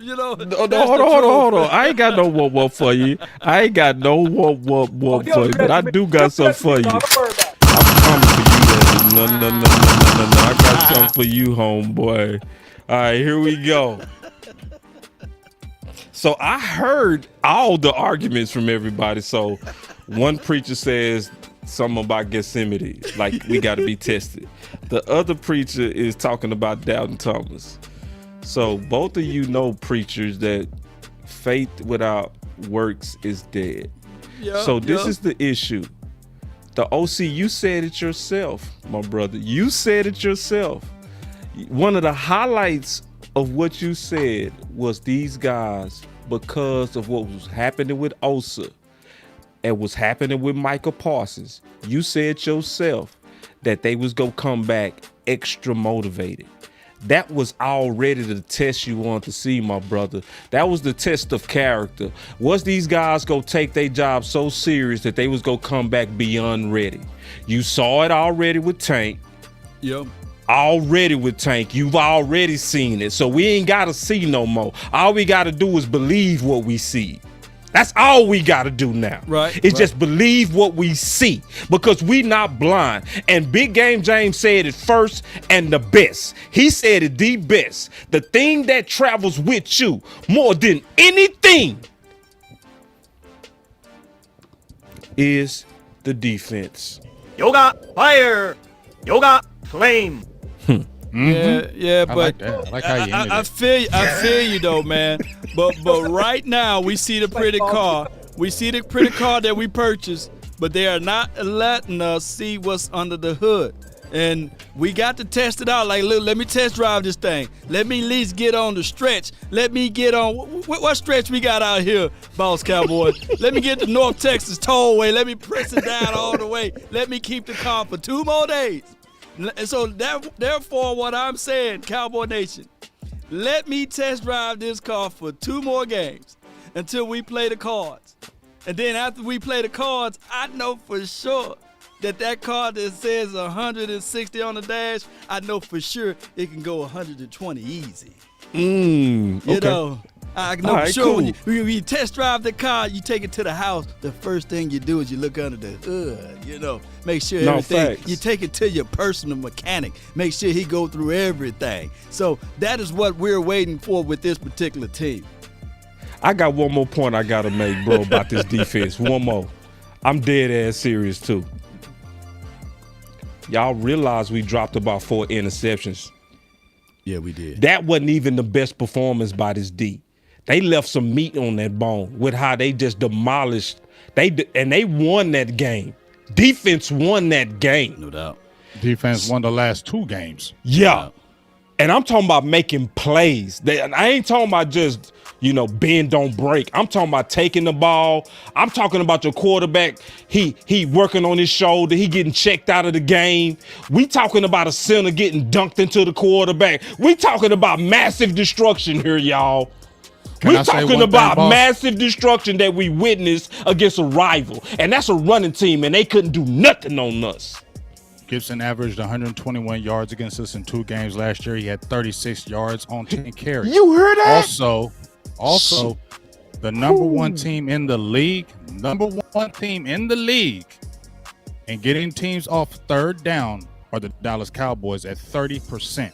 Hold on. I ain't got no womp, womp for you. I ain't got no womp, womp, womp for you. But I do got something for you. I promise you that. No. I got something for you, homeboy. All right, here we go. So I heard all the arguments from everybody. So one preacher says something about Gethsemane, like we got to be tested. The other preacher is talking about Doubting Thomas. So both of you know, preachers, that faith without works is dead. So this is the issue. The OC, you said it yourself, my brother. You said it yourself. One of the highlights of what you said was these guys, because of what was happening with Osa and what's happening with Micah Parsons, you said yourself that they was gonna come back extra motivated. That was already the test you wanted to see, my brother. That was the test of character. Was these guys gonna take their job so serious that they was gonna come back beyond ready? You saw it already with Tank. Yep. Already with Tank. You've already seen it. So we ain't gotta see no more. All we gotta do is believe what we see. That's all we got to do now. Right. It's just believe what we see, because we not blind. And Big Game James said it first and the best. He said it the best. The thing that travels with you more than anything is the defense. Yoga fire. Yoga flame. Yeah, but like that. I like how you ended I it. feel you though, man. But right now we see the pretty car. We see the pretty car that we purchased, but they are not letting us see what's under the hood. And we got to test it out. Like, look, let me test drive this thing. Let me at least get on the stretch. Let me get on what stretch we got out here, Boss Cowboy. Let me get to North Texas Tollway. Let me press it down all the way. Let me keep the car for 2 more days. And so therefore, what I'm saying, Cowboy Nation, let me test drive this car for 2 more games until we play the cards. And then after we play the cards, I know for sure that car that says 160 on the dash, I know for sure it can go 120 easy. Okay. You know, I know All for right, sure cool. when you test drive the car, you take it to the house, the first thing you do is you look under the hood, you know, make sure No, everything, facts. you take it to your personal mechanic, make sure he go through everything. So that is what we're waiting for with this particular team. I got one more point I got to make, bro, about this defense. One more. I'm dead ass serious, too. Y'all realize we dropped about 4 interceptions. Yeah, we did. That wasn't even the best performance by this D. They left some meat on that bone with how they just demolished. And they won that game. Defense won that game. No doubt. Defense won the last 2 games. Yeah. And I'm talking about making plays. I ain't talking about just, bend, don't break. I'm talking about taking the ball. I'm talking about your quarterback. He working on his shoulder. He getting checked out of the game. We talking about a center getting dunked into the quarterback. We talking about massive destruction here, y'all. We talking about massive destruction that we witnessed against a rival. And that's a running team, and they couldn't do nothing on us. Gibson averaged 121 yards against us in 2 games last year. He had 36 yards on 10 carries. You heard that? Also, the number 1 team in the league, and getting teams off 3rd down are the Dallas Cowboys at 30%.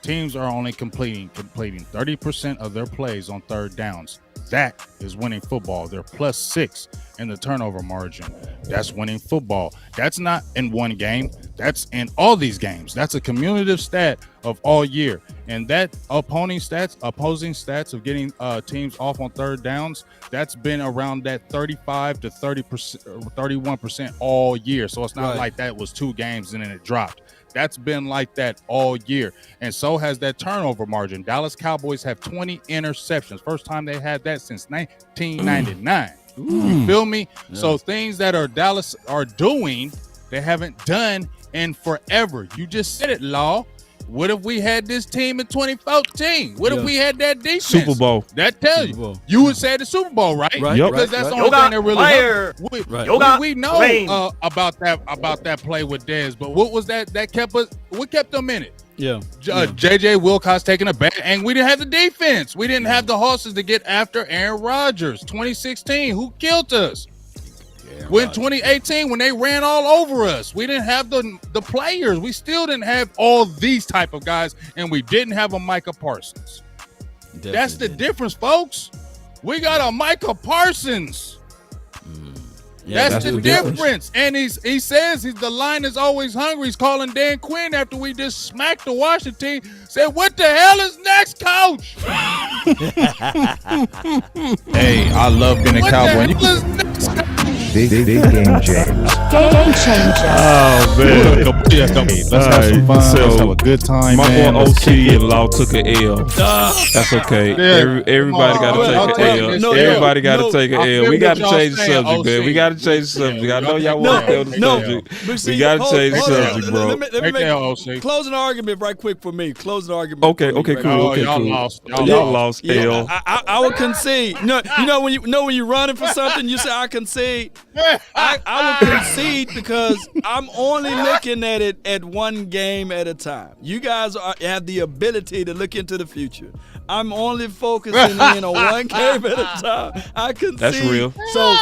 Teams are only completing 30% of their plays on 3rd downs. That is winning football. They're +6 in the turnover margin. That's winning football. That's not in 1 game. That's in all these games. That's a cumulative stat of all year. And that opposing stats of getting teams off on 3rd downs, that's been around that 35 to 30%, 31% all year. So it's not like that was 2 games and then it dropped. That's been like that all year. And so has that turnover margin. Dallas Cowboys have 20 interceptions. First time they had that since 1999. You feel me? Yeah. So things that Dallas are doing, they haven't done in forever. You just said it, Law. What if we had this team in 2014? What if we had that defense? Super Bowl. That tells you. You would say the Super Bowl, right? Yep. Because that's the only thing that really we know about that play with Dez. But what was that kept us? What kept them in it? Yeah. JJ Wilcox taking a back, and we didn't have the defense. We didn't have the horses to get after Aaron Rodgers. 2016, who killed us? When 2018, when they ran all over us, we didn't have the players. We still didn't have all these type of guys, and we didn't have a Micah Parsons. That's the difference, folks. We got a Micah Parsons. That's the difference. And he says the line is always hungry. He's calling Dan Quinn after we just smacked the Washington Said, what the hell is next, coach? Hey, I love being a Cowboy. Big game James. Game changer. Oh man. Let's have some fun. Let's have a good time, My man. boy OT and Law took an L. That's okay. Everybody got to take an L. Everybody got to take an L. We got to change the subject, man. We got to change the subject. I know y'all want to the subject. We got to change the subject, bro. Let me make closing argument right quick for me. Closing argument. Okay, cool. Y'all lost. Y'all lost. L. I would concede. When you're running for something, you say I concede. I will concede because I'm only looking at it at one game at a time. You guys have the ability to look into the future. I'm only focusing in on one game at a time. I concede. That's real. So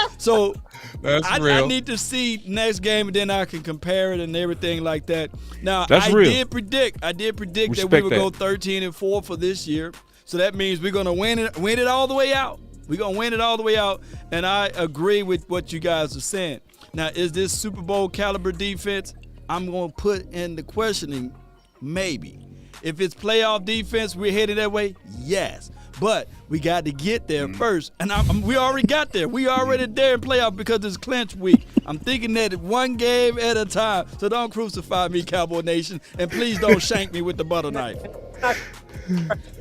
That's real. I need to see next game, and then I can compare it and everything like that. Now, That's I real. did predict that we Respect would go that. 13-4 for this year. So that means we're gonna win it all the way out. We're gonna win it all the way out, and I agree with what you guys are saying. Now, is this Super Bowl caliber defense? I'm gonna put in the questioning, maybe. If it's playoff defense, we're headed that way, yes. But we got to get there first, and we already got there. We already there in playoff because it's clinch week. I'm thinking that one game at a time. So don't crucify me, Cowboy Nation, and please don't shank me with the butter knife. I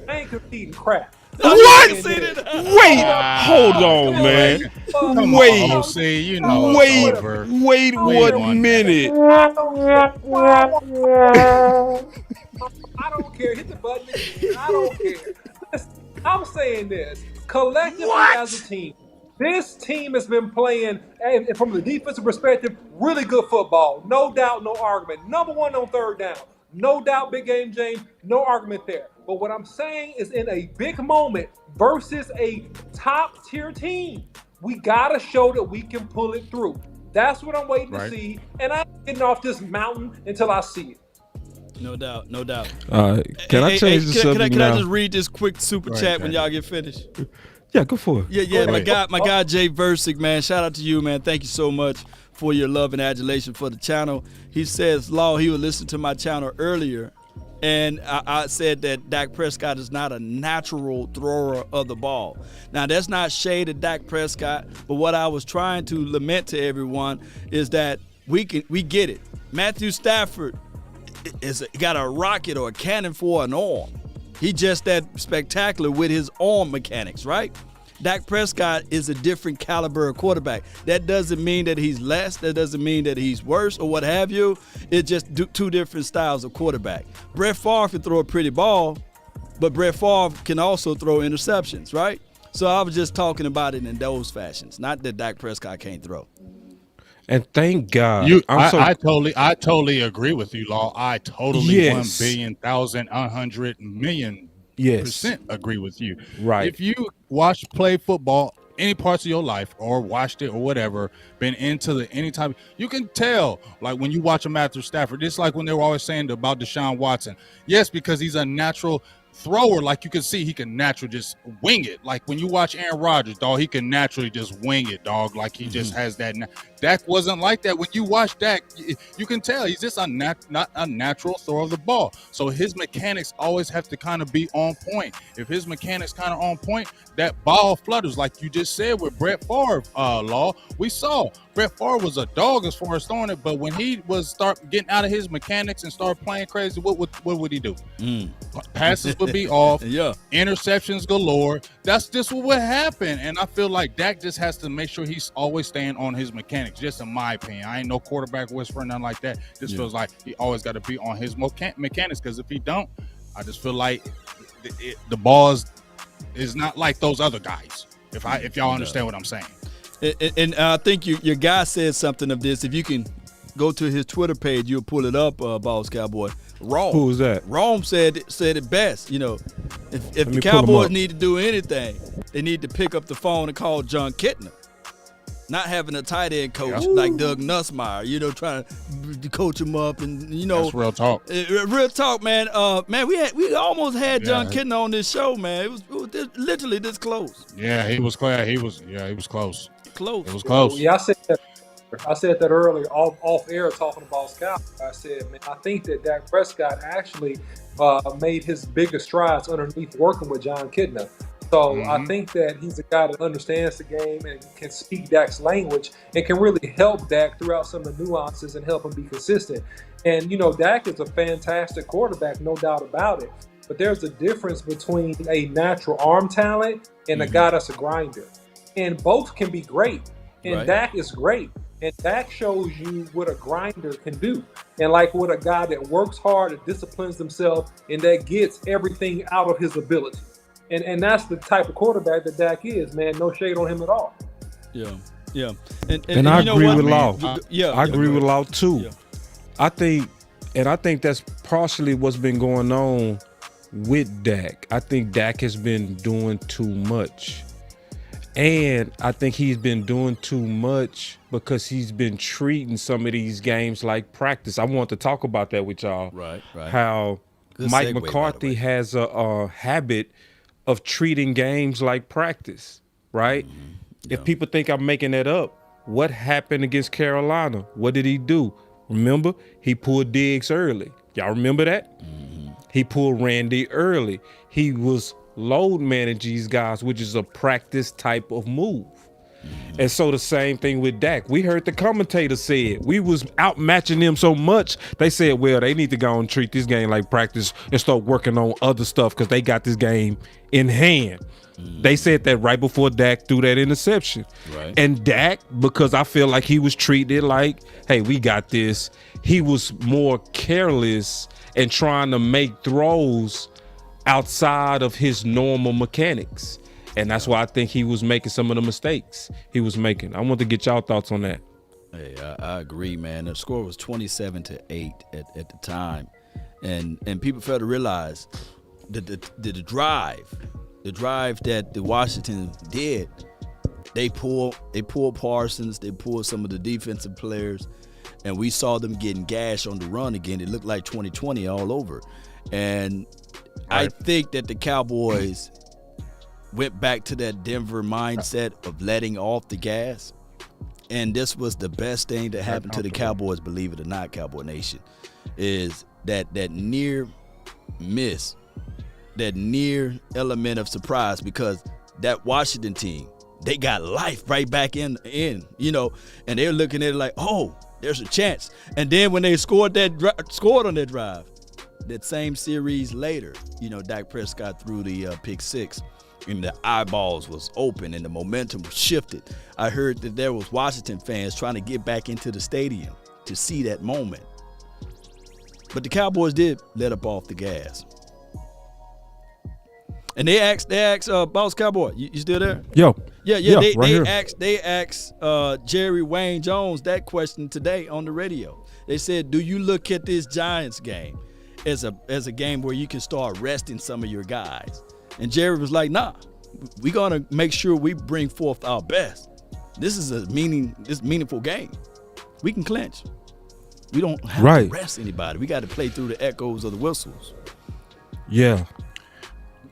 ain't conceding crap. What? Wait, hold on, man. Wait, OC, you know wait, it's over. wait 1 minute. I don't care. Hit the button again. I don't care. Listen, I'm saying this. Collectively as a team, this team has been playing, and from the defensive perspective, really good football. No doubt, no argument. Number one on third down. No doubt, big game, James. No argument there. But what I'm saying is in a big moment versus a top-tier team, we got to show that we can pull it through. That's what I'm waiting to see. And I'm getting off this mountain until I see it. No doubt, no doubt. Can I change the subject can now? I just read this quick super chat when y'all get finished? Yeah, go for it. Yeah. My guy Jay Versick, man. Shout out to you, man. Thank you so much for your love and adulation for the channel. He says, Law, he would listen to my channel earlier, and I said that Dak Prescott is not a natural thrower of the ball. Now, that's not shade at Dak Prescott, but what I was trying to lament to everyone is that we get it. Matthew Stafford got a rocket or a cannon for an arm. He just that spectacular with his arm mechanics, right? Dak Prescott is a different caliber of quarterback. That doesn't mean that he's less. That doesn't mean that he's worse or what have you. It's just two different styles of quarterback. Brett Favre can throw a pretty ball, but Brett Favre can also throw interceptions, right? So I was just talking about it in those fashions, not that Dak Prescott can't throw. And thank God. I totally agree with you, Law. I totally 1,000,000,100,000,000% agree with you. Right. If you play football any parts of your life or watched it or whatever, been into any type, you can tell, like when you watch a Matthew Stafford, it's like when they were always saying about Deshaun Watson. Yes, because he's a natural thrower, like you can see he can naturally just wing it. Like when you watch Aaron Rodgers, dog, he can naturally just wing it, dog. Like he just has that. Dak wasn't like that. When you watch Dak, you can tell he's just not a natural thrower of the ball. So his mechanics always have to kind of be on point. If his mechanics kind of on point, that ball flutters, like you just said with Brett Favre, Law. We saw Brett Favre was a dog as far as throwing it, but when he was start getting out of his mechanics and start playing crazy, what would he do? Passes would be off. Interceptions galore. That's just what would happen. And I feel like Dak just has to make sure he's always staying on his mechanics, just in my opinion. I ain't no quarterback whisperer, nothing like that. Just feels like he always got to be on his mechanics, because if he don't, I just feel like the ball is not like those other guys, if y'all understand what I'm saying. And I think your guy said something of this. If you can go to his Twitter page, you'll pull it up, Boss Cowboy. Rome. Who was that? Rome said it best. You know, if the Cowboys need to do anything, they need to pick up the phone and call John Kitna. Not having a tight end coach like Doug Nussmeier, you know, trying to coach him up, and you know, that's real talk. Real talk, man. Man, we almost had John Kitna on this show, man. It was literally this close. Yeah, he was close. Close. It was close. Yeah, I said that. I said that earlier off air talking about Scott. I said, man, I think that Dak Prescott actually made his biggest strides underneath working with John Kitna. So I think that he's a guy that understands the game and can speak Dak's language and can really help Dak throughout some of the nuances and help him be consistent. And, you know, Dak is a fantastic quarterback, no doubt about it. But there's a difference between a natural arm talent and a guy that's a grinder. And both can be great. And Dak is great. And Dak shows you what a grinder can do. And like what a guy that works hard and disciplines himself and that gets everything out of his ability. And that's the type of quarterback that Dak is, man. No shade on him at all. Yeah. And I agree with Law. I agree with Law too. Yeah. I think that's partially what's been going on with Dak. I think Dak has been doing too much. And I think he's been doing too much because he's been treating some of these games like practice. I want to talk about that with y'all. Right. How Good Mike segue, McCarthy has a habit of treating games like practice, right? If people think I'm making that up, what happened against Carolina? What did he do? Remember, he pulled Diggs early. Y'all remember that? He pulled Randy early. He was load managing these guys, which is a practice type of move. And so the same thing with Dak. We heard the commentator say it. We was outmatching them so much, they said, well, they need to go and treat this game like practice and start working on other stuff because they got this game in hand. They said that right before Dak threw that interception. Right. And Dak, because I feel like he was treated like, hey, we got this, he was more careless and trying to make throws outside of his normal mechanics. And that's why I think he was making some of the mistakes he was making. I want to get y'all thoughts on that. Hey, I agree, man. The score was 27-8 at the time. And people fail to realize the drive that the Washington did, they pulled Parsons, they pulled some of the defensive players, and we saw them getting gashed on the run again. It looked like 2020 all over. And I think that the Cowboys went back to that Denver mindset of letting off the gas. And this was the best thing that happened to the Cowboys, believe it or not, Cowboy Nation, is that near miss, that near element of surprise, because that Washington team, they got life right back in, you know, and they're looking at it like, oh, there's a chance. And then when they scored on that drive, that same series later, you know, Dak Prescott threw the pick six, and the eyeballs was open and the momentum was shifted. I heard that there was Washington fans trying to get back into the stadium to see that moment. But the Cowboys did let up off the gas. And they asked Boss Cowboy, you still there? Yo. Yeah. They asked Jerry Wayne Jones that question today on the radio. They said, do you look at this Giants game as a game where you can start resting some of your guys? And Jerry was like, nah, we're going to make sure we bring forth our best. This is meaningful game. We can clinch. We don't have to rest anybody. We got to play through the echoes of the whistles. Yeah.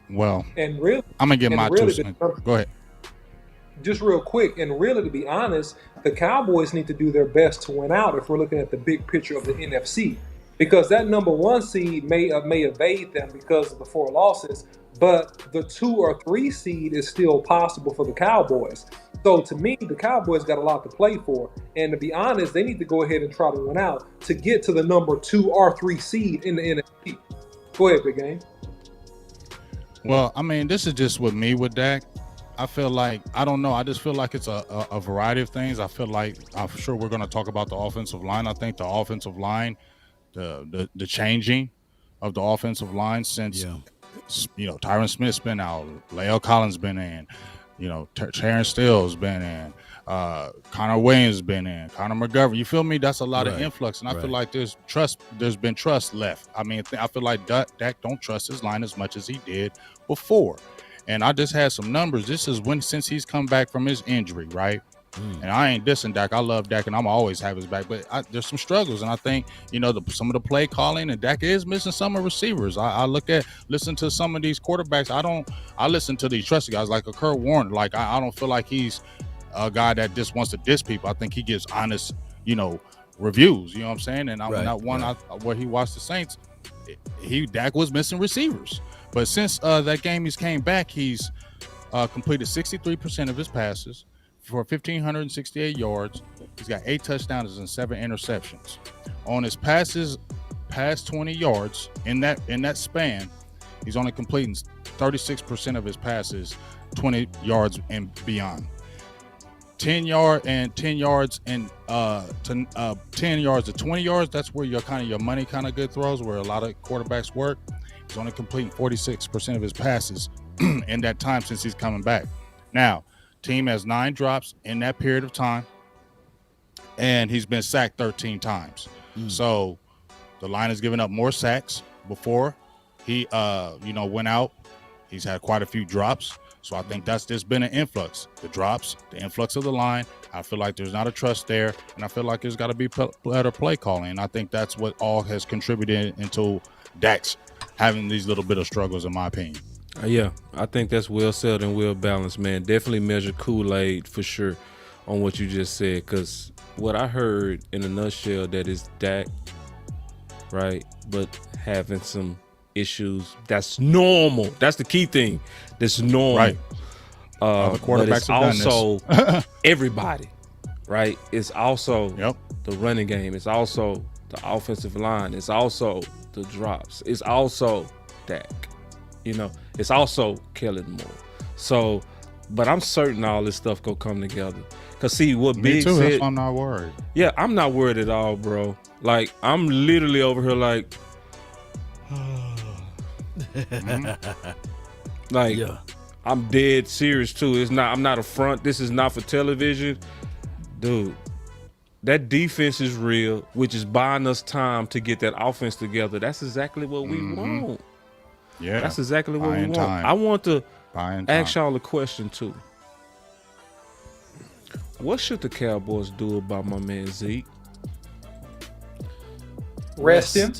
Well, and really, I'm going to get my 2 cents. Go ahead. Just real quick, and really, to be honest, the Cowboys need to do their best to win out if we're looking at the big picture of the NFC. Because that number 1 seed may evade them because of the 4 losses, but the 2 or 3 seed is still possible for the Cowboys. So to me, the Cowboys got a lot to play for. And to be honest, they need to go ahead and try to win out to get to the number 2 or 3 seed in the NFC. Go ahead, Big Game. Well, I mean, this is just with me with Dak. I feel like, I don't know, I just feel like it's a variety of things. I feel like, I'm sure we're going to talk about the offensive line. I think the offensive line, the changing of the offensive line since, you know, Tyron Smith's been out, Lael Collins been in, you know, Terrence Steele's been in, Connor Williams been in, Connor McGovern. You feel me? That's a lot of influx, and I feel like there's been trust left. I mean, I feel like Dak don't trust his line as much as he did before. And I just had some numbers. This is since he's come back from his injury, right? And I ain't dissing Dak. I love Dak, and I'm always have his back. But there's some struggles, and I think, you know, some of the play calling, and Dak is missing some of the receivers. I listen to some of these quarterbacks. I listen to these trusted guys like a Kurt Warner. Like I don't feel like he's a guy that just wants to diss people. I think he gives honest, reviews. You know what I'm saying? And where he watched the Saints, Dak was missing receivers. But since that game he's came back, he's completed 63% of his passes for 1,568 yards. He's got 8 touchdowns and 7 interceptions. On his passes past 20 yards in that span, he's only completing 36% of his passes 20 yards and beyond. 10 yards and 10 yards and 10 yards to 20 yards. That's where your money kind of good throws, where a lot of quarterbacks work. He's only completing 46% of his passes in that time since he's coming back. Now, team has 9 drops in that period of time, and he's been sacked 13 times. So the line has given up more sacks before he went out. He's had quite a few drops. So I think that's just been an influx. The drops, the influx of the line. I feel like there's not a trust there, and I feel like there's got to be better play calling. And I think that's what all has contributed into Dak's having these little bit of struggles, in my opinion. Yeah, I think that's well said and well balanced, man. Definitely measure Kool-Aid for sure on what you just said, because what I heard in a nutshell, that is Dak, right, but having some issues. That's normal. That's the key thing. That's normal. Right. Other quarterbacks but it's have also done this. everybody, right? It's also Yep. the running game. It's also the offensive line. It's also the drops. It's also Dak. It's also Kellen Moore. So, but I'm certain all this stuff gonna come together. Cause see what Me Big too. said. That's why I'm not worried. Yeah, I'm not worried at all, bro. Like, I'm literally over here like, like, Yeah. I'm dead serious too. I'm not a front. This is not for television. Dude, that defense is real, which is buying us time to get that offense together. That's exactly what we want. Yeah. That's exactly what we Buying want. time. I want to Buying ask time. y'all a question too. What should the Cowboys do about my man Zeke? Rest him.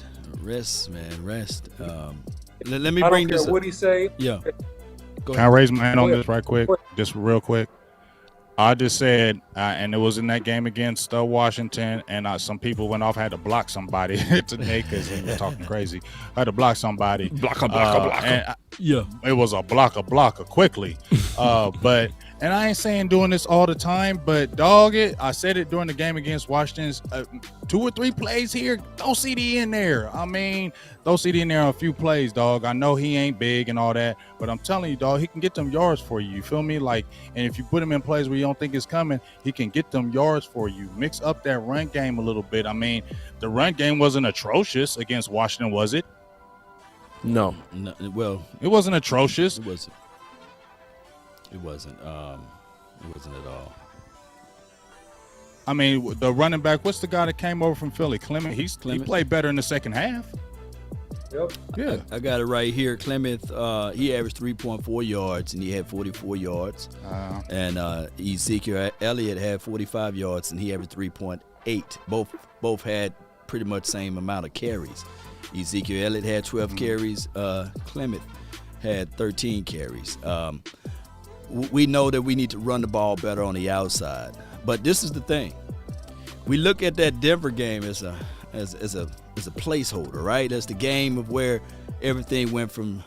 Rest, man. Rest. Let me I bring don't care this what he say. Yeah. Go Can I ahead. raise my hand on Go this right quick? Just real quick. I just said, and it was in that game against Washington, and some people went off, had to block somebody today because he was talking crazy. I had to block somebody. Blocker. And Yeah. it was a blocker quickly. And I ain't saying doing this all the time, but dog it. I said it during the game against Washington. 2 or 3 plays here, throw CD in there. I mean, throw CD in there on a few plays, dog. I know he ain't big and all that, but I'm telling you, dog, he can get them yards for you. You feel me? Like, and if you put him in plays where you don't think it's coming, he can get them yards for you. Mix up that run game a little bit. I mean, the run game wasn't atrocious against Washington, was it? No. Well, It wasn't atrocious. it wasn't. It wasn't. It wasn't at all. I mean, the running back, what's the guy that came over from Philly? Clement. He played better in the second half. Yep. Yeah. I got it right here. Clement, he averaged 3.4 yards, and he had 44 yards. And Ezekiel Elliott had 45 yards, and he averaged 3.8. Both had pretty much same amount of carries. Ezekiel Elliott had 12 carries. Clement had 13 carries. We know that we need to run the ball better on the outside. But this is the thing. We look at that Denver game as a placeholder, right? That's the game of where everything went from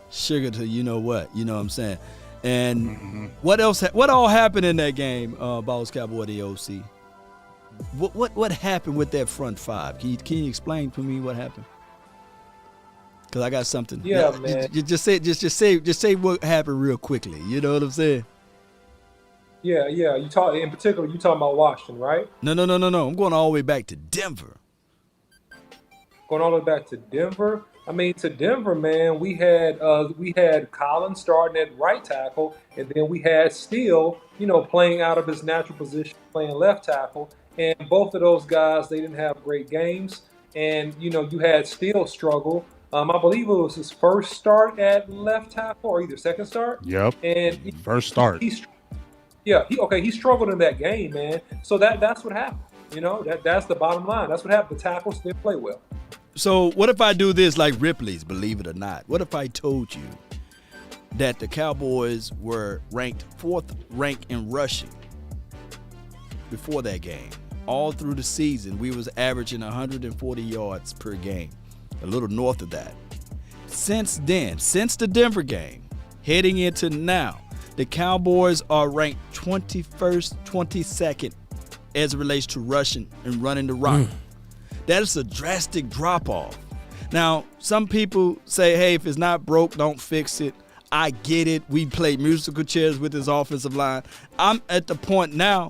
sugar to you know what I'm saying. And what all happened in that game, Boss Cowboy, the OC? What happened with that front five? Can you explain to me what happened? Because I got something. Yeah, man. Just say what happened real quickly. You know what I'm saying? Yeah. You talking about Washington, right? No. I'm going all the way back to Denver. Going all the way back to Denver. I mean, to Denver, man, we had Collins starting at right tackle, and then we had Steele, playing out of his natural position, playing left tackle. And both of those guys, they didn't have great games. And you had Steele struggle. I believe it was his first start at left tackle, or either second start. Yep. And First start. He struggled in that game, man. So that's what happened. That's the bottom line. That's what happened. The tackles didn't play well. So what if I do this like Ripley's, believe it or not? What if I told you that the Cowboys were ranked 4th ranked in rushing before that game. All through the season, we was averaging 140 yards per game, a little north of that. Since then, since the Denver game, heading into now, the Cowboys are ranked 21st, 22nd as it relates to rushing and running the rock. That is a drastic drop-off. Now, some people say, hey, if it's not broke, don't fix it. I get it. We played musical chairs with this offensive line. I'm at the point now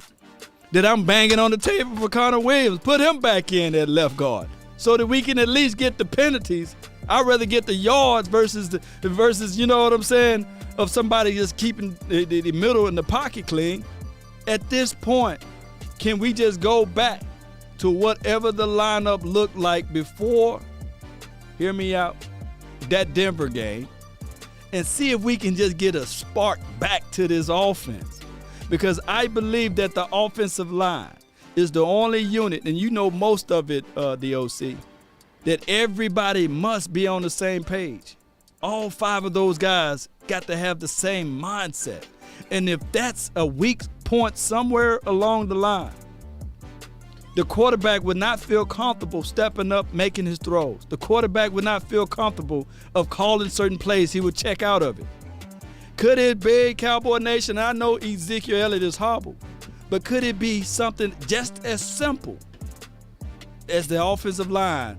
that I'm banging on the table for Connor Williams. Put him back in at left guard so that we can at least get the penalties. I'd rather get the yards versus you know what I'm saying, of somebody just keeping the middle and the pocket clean. At this point, can we just go back to whatever the lineup looked like before, hear me out, that Denver game, and see if we can just get a spark back to this offense? Because I believe that the offensive line is the only unit, and you know most of it, the OC, that everybody must be on the same page. All 5 of those guys got to have the same mindset. And if that's a weak point somewhere along the line, the quarterback would not feel comfortable stepping up, making his throws. The quarterback would not feel comfortable of calling certain plays. He would check out of it. Could it be, Cowboy Nation? I know Ezekiel Elliott is horrible, but could it be something just as simple as the offensive line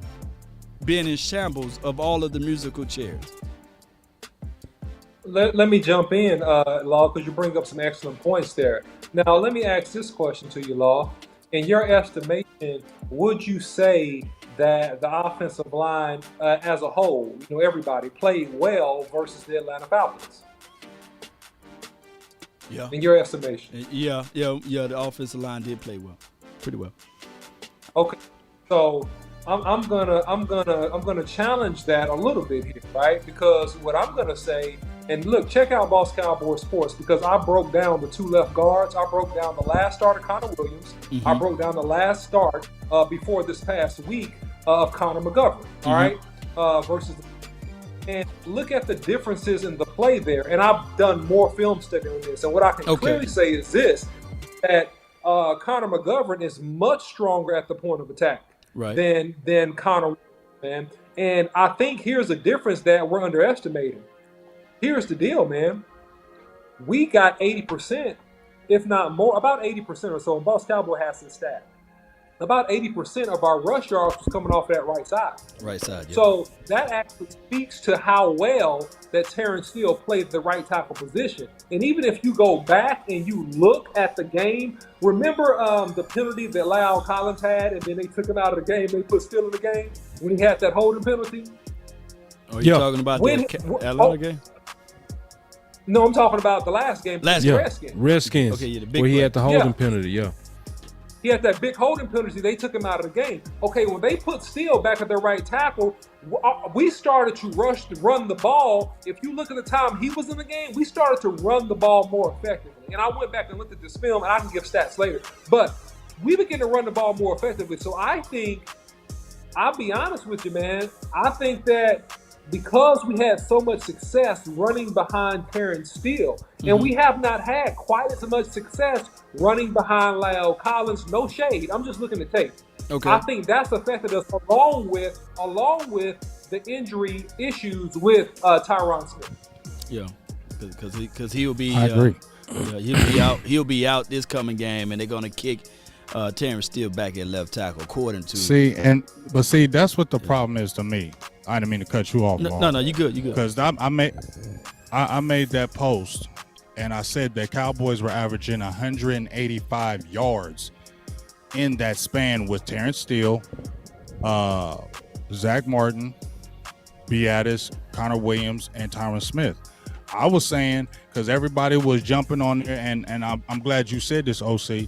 being in shambles of all of the musical chairs? Let me jump in, Law, because you bring up some excellent points there. Now, let me ask this question to you, Law. In your estimation, would you say that the offensive line as a whole, everybody, played well versus the Atlanta Falcons? Yeah. In your estimation? Yeah. The offensive line did play well, pretty well. Okay, so I'm gonna challenge that a little bit here, right? Because what I'm gonna say, and look, check out Boss Cowboy Sports, because I broke down the 2 left guards. I broke down the last start of Connor Williams. Mm-hmm. I broke down the last start before this past week of Connor McGovern. Mm-hmm. All right, versus. And look at the differences in the play there. And I've done more film study on this. And what I can clearly say is this, that Connor McGovern is much stronger at the point of attack than Connor, man. And I think here's a difference that we're underestimating. Here's the deal, man. We got 80%, if not more, about 80% or so. And Boss Cowboy has his stat. About 80% of our rush yards was coming off that right side. Right side, yeah. So that actually speaks to how well that Terrence Steele played the right tackle position. And even if you go back and you look at the game, remember the penalty that Lyle Collins had, and then they took him out of the game, they put Steele in the game when he had that holding penalty? Oh, you're talking about the Atlanta game? No, I'm talking about the last game. Redskins. Okay, the big where he play. had the holding penalty, He had that big holding penalty. They took him out of the game. Okay, when they put Steele back at their right tackle, we started to run the ball. If you look at the time he was in the game, we started to run the ball more effectively. And I went back and looked at this film, and I can give stats later. But we began to run the ball more effectively. So I think, I'll be honest with you, man, I think that because we had so much success running behind Terrence Steele, and we have not had quite as much success running behind Lyle Collins, no shade, I'm just looking at tape. Okay. I think that's affected us along with the injury issues with Tyron Smith. Yeah, because he'll be. I agree. He'll be out this coming game, and they're gonna kick Terrence Steele back at left tackle, according to. See, that's what the problem is to me. I didn't mean to cut you off. No, you good. Because I made that post, and I said that Cowboys were averaging 185 yards in that span with Terrence Steele, Zach Martin, Beatis, Connor Williams, and Tyron Smith. I was saying, because everybody was jumping on there, and I'm glad you said this, OC,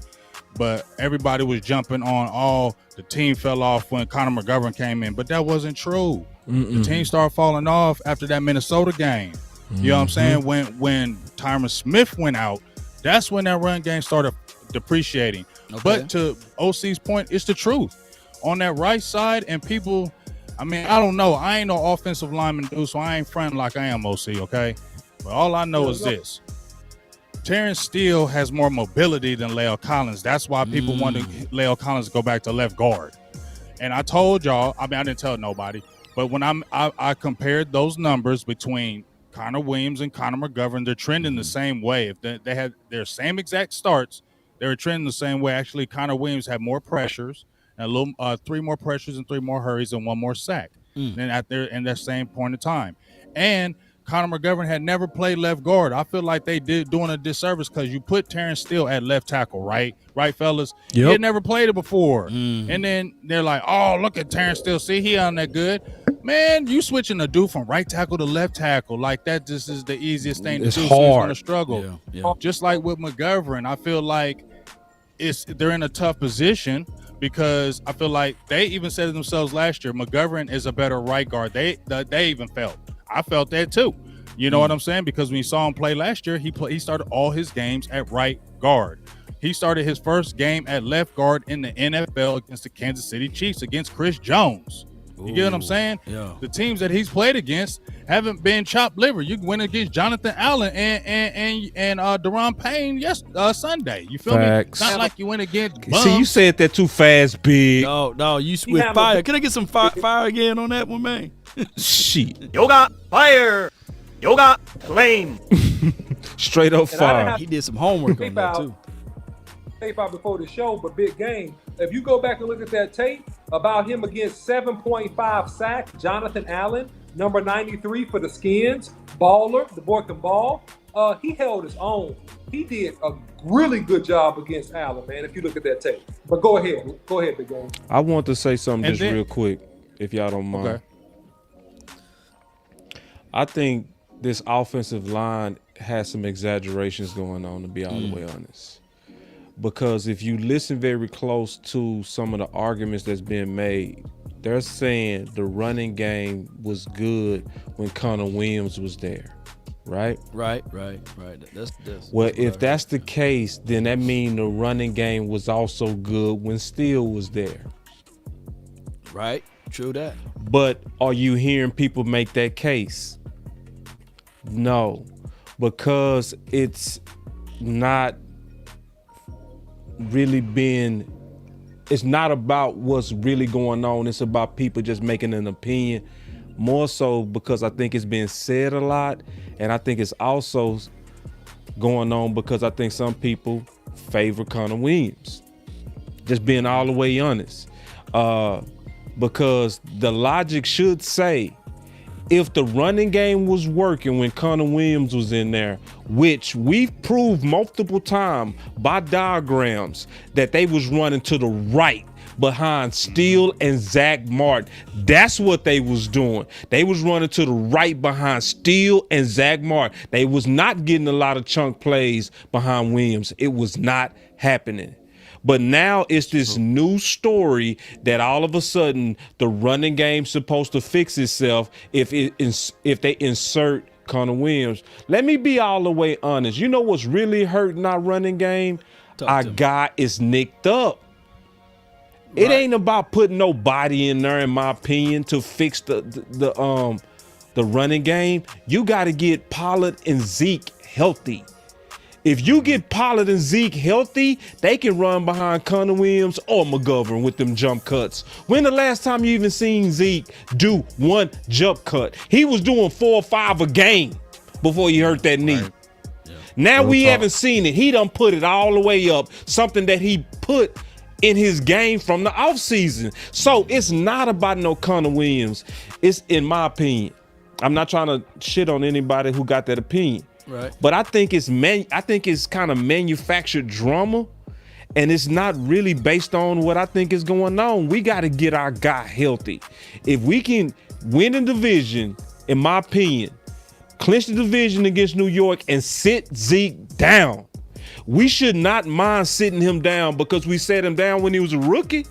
but everybody was jumping on, the team fell off when Connor McGovern came in, but that wasn't true. The team started falling off after that Minnesota game. You know what I'm saying? When Tyron Smith went out, that's when that run game started depreciating. Okay. But to OC's point, it's the truth. On that right side, and people, I mean, I don't know. I ain't no offensive lineman dude, so I ain't fronting like I am, OC, okay? But all I know is this. Terrence Steele has more mobility than La'el Collins. That's why people wanted La'el Collins to go back to left guard. And I told y'all, I didn't tell nobody, but when I compared those numbers between Connor Williams and Connor McGovern, they're trending the same way. If they had their same exact starts, they were trending the same way. Actually, Connor Williams had more pressures, and 3 more pressures and 3 more hurries and 1 more sack. Then at their in that same point in time. And Connor McGovern had never played left guard. I feel like they doing a disservice because you put Terrence Steele at left tackle, right? Right, fellas? Yep. He had never played it before. And then they're like, oh, look at Terrence Steele. See, he on that good. Man, you switching a dude from right tackle to left tackle. Like, that just is the easiest thing to do. Hard. So he's going to struggle. Yeah. Just like with McGovern, I feel like they're in a tough position because I feel like they even said it themselves last year, McGovern is a better right guard. They even felt. I felt that too. You know what I'm saying? Because when you saw him play last year, he started all his games at right guard. He started his first game at left guard in the NFL against the Kansas City Chiefs against Chris Jones. You get what I'm saying? Yeah. The teams that he's played against haven't been chopped liver. You went against Jonathan Allen and Deron Payne Sunday. You feel me? It's not like you went against bums. See, you said that too fast, big. No, you with fire. Can I get some fire again on that one, man? Shit. Yoga fire. Yoga flame. Straight up fire. He did some homework on that too. Tape out before the show, but big game. If you go back and look at that tape about him against 7.5 sack, Jonathan Allen, number 93 for the Skins, baller, the boy can ball. He held his own. He did a really good job against Allen, man, if you look at that tape. But go ahead, big game. I want to say something real quick, if y'all don't mind. Okay. I think this offensive line has some exaggerations going on, to be all the way honest. Because if you listen very close to some of the arguments that's being made, they're saying the running game was good when Connor Williams was there, right? Right. That's well, if that's the case, then that means the running game was also good when Steele was there. Right, true that. But are you hearing people make that case? No, because it's not really it's not about what's really going on. It's about people just making an opinion, more so because I think it's been said a lot, and I think it's also going on because I think some people favor Connor Williams. Just being all the way honest, because the logic should say, if the running game was working when Connor Williams was in there, which we've proved multiple times by diagrams that they was running to the right behind Steele and Zach Martin. That's what they was doing. They was running to the right behind Steele and Zach Martin. They was not getting a lot of chunk plays behind Williams. It was not happening. But now it's this new story that all of a sudden the running game's supposed to fix itself if they insert Connor Williams. Let me be all the way honest. You know what's really hurting our running game? Our guy is nicked up. Right. It ain't about putting nobody in there, in my opinion, to fix the running game. You got to get Pollard and Zeke healthy. If you get Pollard and Zeke healthy, they can run behind Connor Williams or McGovern with them jump cuts. When the last time you even seen Zeke do one jump cut? He was doing 4 or 5 a game before he hurt that knee. Right. Yeah. Now we haven't seen it. He done put it all the way up, something that he put in his game from the offseason. So it's not about no Connor Williams. It's, in my opinion, I'm not trying to shit on anybody who got that opinion. Right. But I think it's kind of manufactured drama, and it's not really based on what I think is going on. We got to get our guy healthy. If we can win a division, in my opinion, clinch the division against New York and sit Zeke down, we should not mind sitting him down because we sat him down when he was a rookie.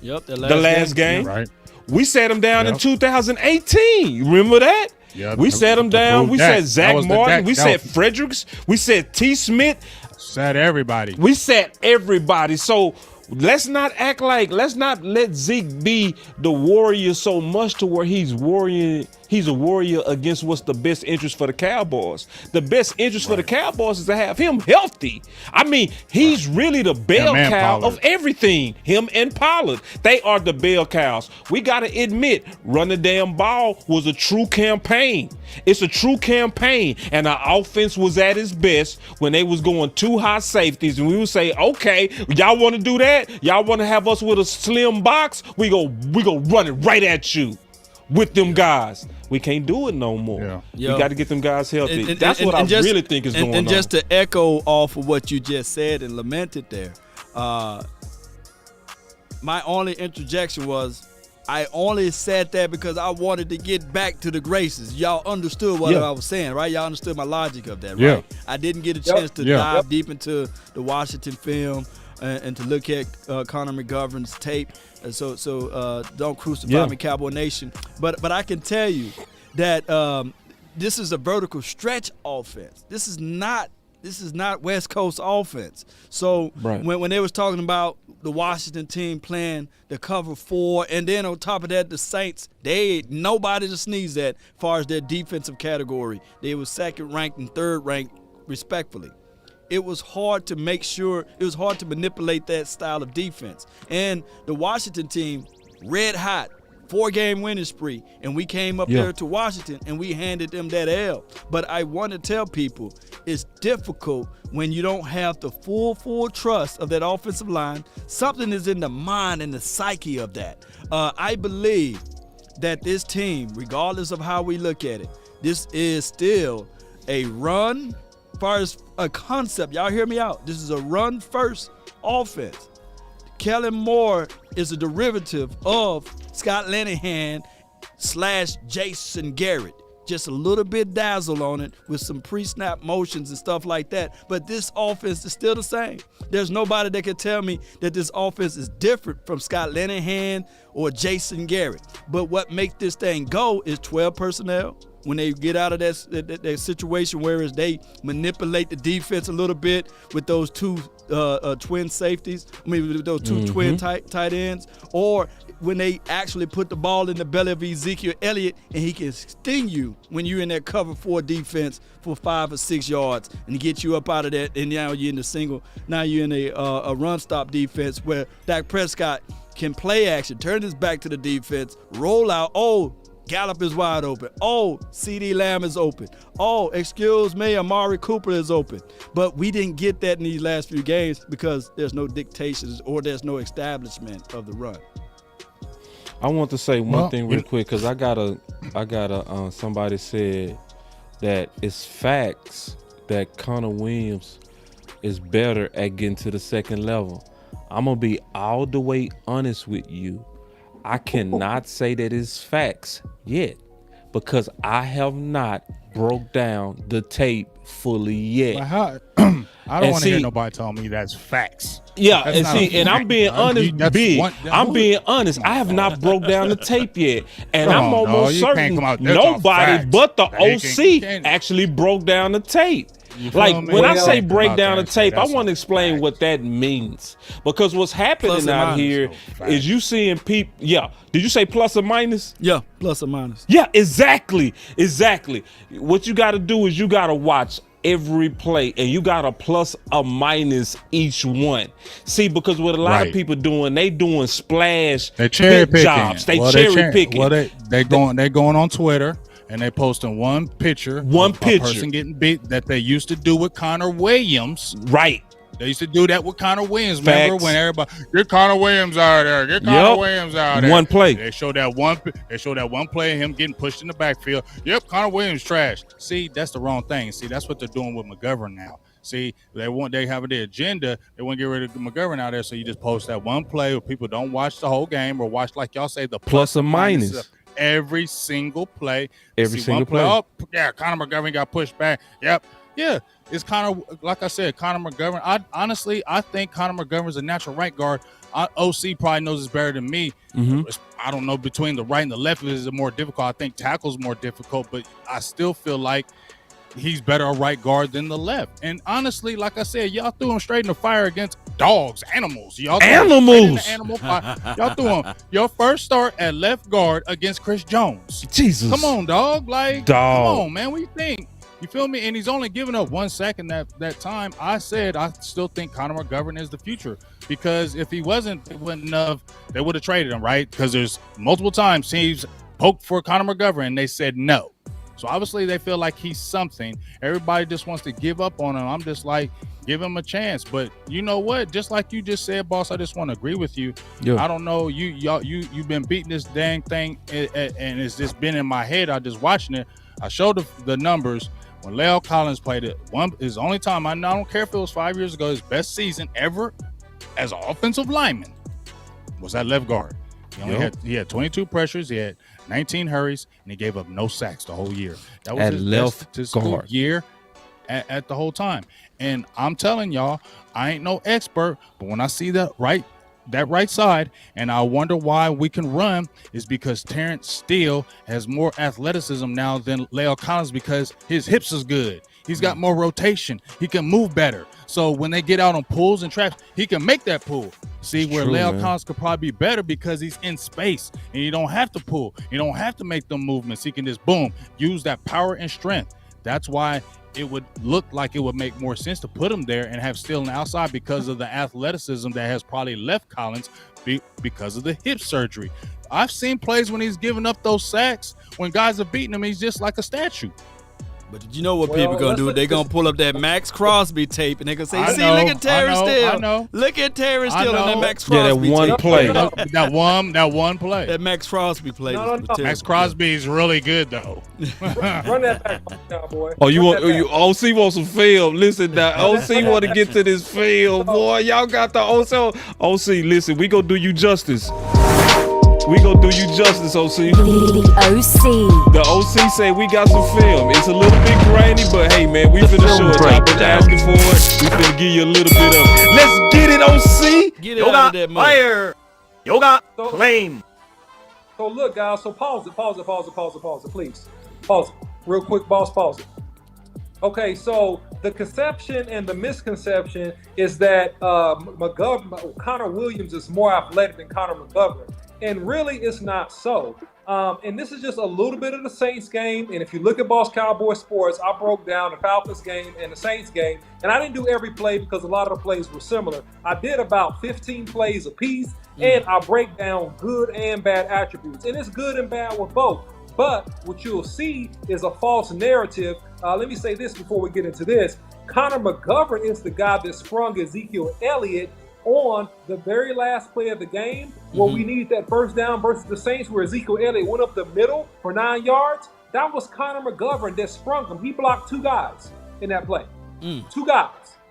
Yep, the last game. Right. We sat him down in 2018. You remember that? Yeah, we sat him down. We said Zach Martin. We said Fredericks. We said T. Smith. Sat everybody. We sat everybody. So let's not let Zeke be the warrior so much to where he's worrying He's a warrior against what's the best interest for the Cowboys. The best interest for the Cowboys is to have him healthy. I mean, he's really the bell cow of everything. Him and Pollard. They are the bell cows. We got to admit, run the damn ball was a true campaign. It's a true campaign. And our offense was at its best when they was going 2 high safeties. And we would say, okay, y'all want to do that? Y'all want to have us with a slim box? We go run it right at you with them guys. We can't do it no more. Yeah. We got to get them guys healthy. That's what I really think is going on. And just to echo off of what you just said and lamented there, my only interjection was I only said that because I wanted to get back to the graces. Y'all understood what I was saying, right? Y'all understood my logic of that, right? I didn't get a chance to dive deep into the Washington film and to look at Connor McGovern's tape. So don't crucify me, Cowboy Nation. But I can tell you that this is a vertical stretch offense. This is not West Coast offense. So when they was talking about the Washington team playing the cover 4, and then on top of that, the Saints, they ain't nobody to sneeze at as far as their defensive category. They was 2nd ranked and 3rd ranked respectfully. It was hard to manipulate that style of defense. And the Washington team, red hot, 4-game winning spree, and we came up there to Washington and we handed them that L. But I want to tell people it's difficult when you don't have the full trust of that offensive line. Something is in the mind and the psyche of that. I believe that this team, regardless of how we look at it, this is still a run. As far as a concept, y'all hear me out. This is a run-first offense. Gallimore is a derivative of Scott Linehan / Jason Garrett. Just a little bit dazzle on it with some pre-snap motions and stuff like that. But this offense is still the same. There's nobody that can tell me that this offense is different from Scott Linehan or Jason Garrett. But what makes this thing go is 12 personnel. When they get out of that situation, whereas they manipulate the defense a little bit with those 2 twin safeties, with those 2 twin tight ends, or when they actually put the ball in the belly of Ezekiel Elliott and he can sting you when you're in that cover 4 defense for 5 or 6 yards and get you up out of that, and now you're in the single. Now you're in a run stop defense where Dak Prescott can play action, turn his back to the defense, roll out. Oh, Gallup is wide open. Oh, CD Lamb is open. Oh, excuse me, Amari Cooper is open. But we didn't get that in these last few games because there's no dictations or there's no establishment of the run. I want to say one thing real quick because I got somebody said that it's facts that Connor Williams is better at getting to the second level. I'm gonna be all the way honest with you. I cannot say that it's facts yet because I have not broke down the tape fully yet. I don't want to hear nobody tell me that's facts. Yeah, and I'm being honest, I'm being honest. I have not broke down the tape yet, and I'm almost certain nobody but the OC actually broke down the tape. Like when I say break down the tape, I want to explain what that means. Because what's happening out here is you seeing people. Yeah. Did you say plus or minus? Yeah, plus or minus. Yeah, exactly. What you got to do is you got to watch every play and you got to plus or minus each one. See, because what a lot of people doing, they doing splash cherry picking jobs. They cherry picking. Well, they going on Twitter. And they posting one picture of a person getting beat that they used to do with Connor Williams. Right. They used to do that with Connor Williams. Remember when everybody get Connor Williams out of there, get Connor Williams out of there. One play. They showed that one play of him getting pushed in the backfield. Yep, Connor Williams trash. See, that's the wrong thing. See, that's what they're doing with McGovern now. See, they have the agenda. They want to get rid of McGovern out there, so you just post that one play where people don't watch the whole game or watch, like y'all say, the plus or minus. Every single play. Every single play. Oh, yeah, Connor McGovern got pushed back. Yep. Yeah. It's like I said, Connor McGovern. I think Connor McGovern's a natural right guard. OC probably knows this better than me. I don't know between the right and the left is it more difficult. I think tackle's more difficult, but I still feel like he's better a right guard than the left. And honestly, like I said, y'all threw him straight in the fire against dogs, animals. Y'all Animals. Y'all threw him your first start at left guard against Chris Jones. Jesus. Come on, dog. Like, Dog. come on, man. What do you think? You feel me? And he's only giving up 1 second that time. I said I still think Connor McGovern is the future, because if he wasn't, they wouldn't have. They would have traded him, right? Because there's multiple times teams poked for Connor McGovern and they said no. So obviously they feel like he's something. Everybody just wants to give up on him. I'm just like, give him a chance. But you know what? Just like you just said, boss, I just want to agree with you. Yeah. I don't know. You've been beating this dang thing, and it's just been in my head. I just watching it. I showed the numbers. When Leo Collins played it, his only time, I don't care if it was 5 years ago, his best season ever as an offensive lineman was at left guard. He had 22 pressures, he had 19 hurries, and he gave up no sacks the whole year. That was at his left best guard year at the whole time. And I'm telling y'all, I ain't no expert, but when I see that right side, and I wonder why we can run, is because Terrence Steele has more athleticism now than Leo Collins, because his hips is good. He's got more rotation. He can move better. So when they get out on pulls and traps, he can make that pull. See, where Leo Collins could probably be better because he's in space and you don't have to pull. You don't have to make them movements. He can just, boom, use that power and strength. That's why it would look like it would make more sense to put him there and have Steele on the outside, because of the athleticism that has probably left Collins because of the hip surgery. I've seen plays when he's giving up those sacks, when guys are beating him, he's just like a statue. But did you know what people gonna do? They're gonna pull up that Max Crosby tape and they're gonna say, I "See, know, look at Terrence Steele. I know. Look at Terrence Steele on that Max Yeah, Crosby that one tape." play. that one play. That Max Crosby play. No. Max Crosby is really good though. Run that back, Cowboy. Oh, you Run want that you back. OC want some film? Listen, now OC want to get to this film, boy. Y'all got the OC. OC, listen, we gonna do you justice. We gonna do you justice, OC. The OC. The OC say we got some film. It's a little bit grainy, but hey, man, we finna show it. Y'all been asking for it. We finna give you a little bit of it. Let's get it, OC. Get it out of that Yoga mud. fire. Yoga claim. So look, guys. So pause it, please. Pause it, real quick, boss. Pause it. Okay, so the conception and the misconception is that Connor Williams is more athletic than Connor McGovern, and really it's not so. And this is just a little bit of the Saints game. And if you look at Boss Cowboy Sports, I broke down the Falcons game and the Saints game, and I didn't do every play because a lot of the plays were similar. I did about 15 plays apiece, and I break down good and bad attributes, and it's good and bad with both. But what you'll see is a false narrative. Let me say this before we get into this. Connor McGovern is the guy that sprung Ezekiel Elliott on the very last play of the game, where we needed that first down versus the Saints, where Ezekiel Elliott went up the middle for 9 yards. That was Connor McGovern that sprung him. He blocked 2 guys in that play. 2 guys,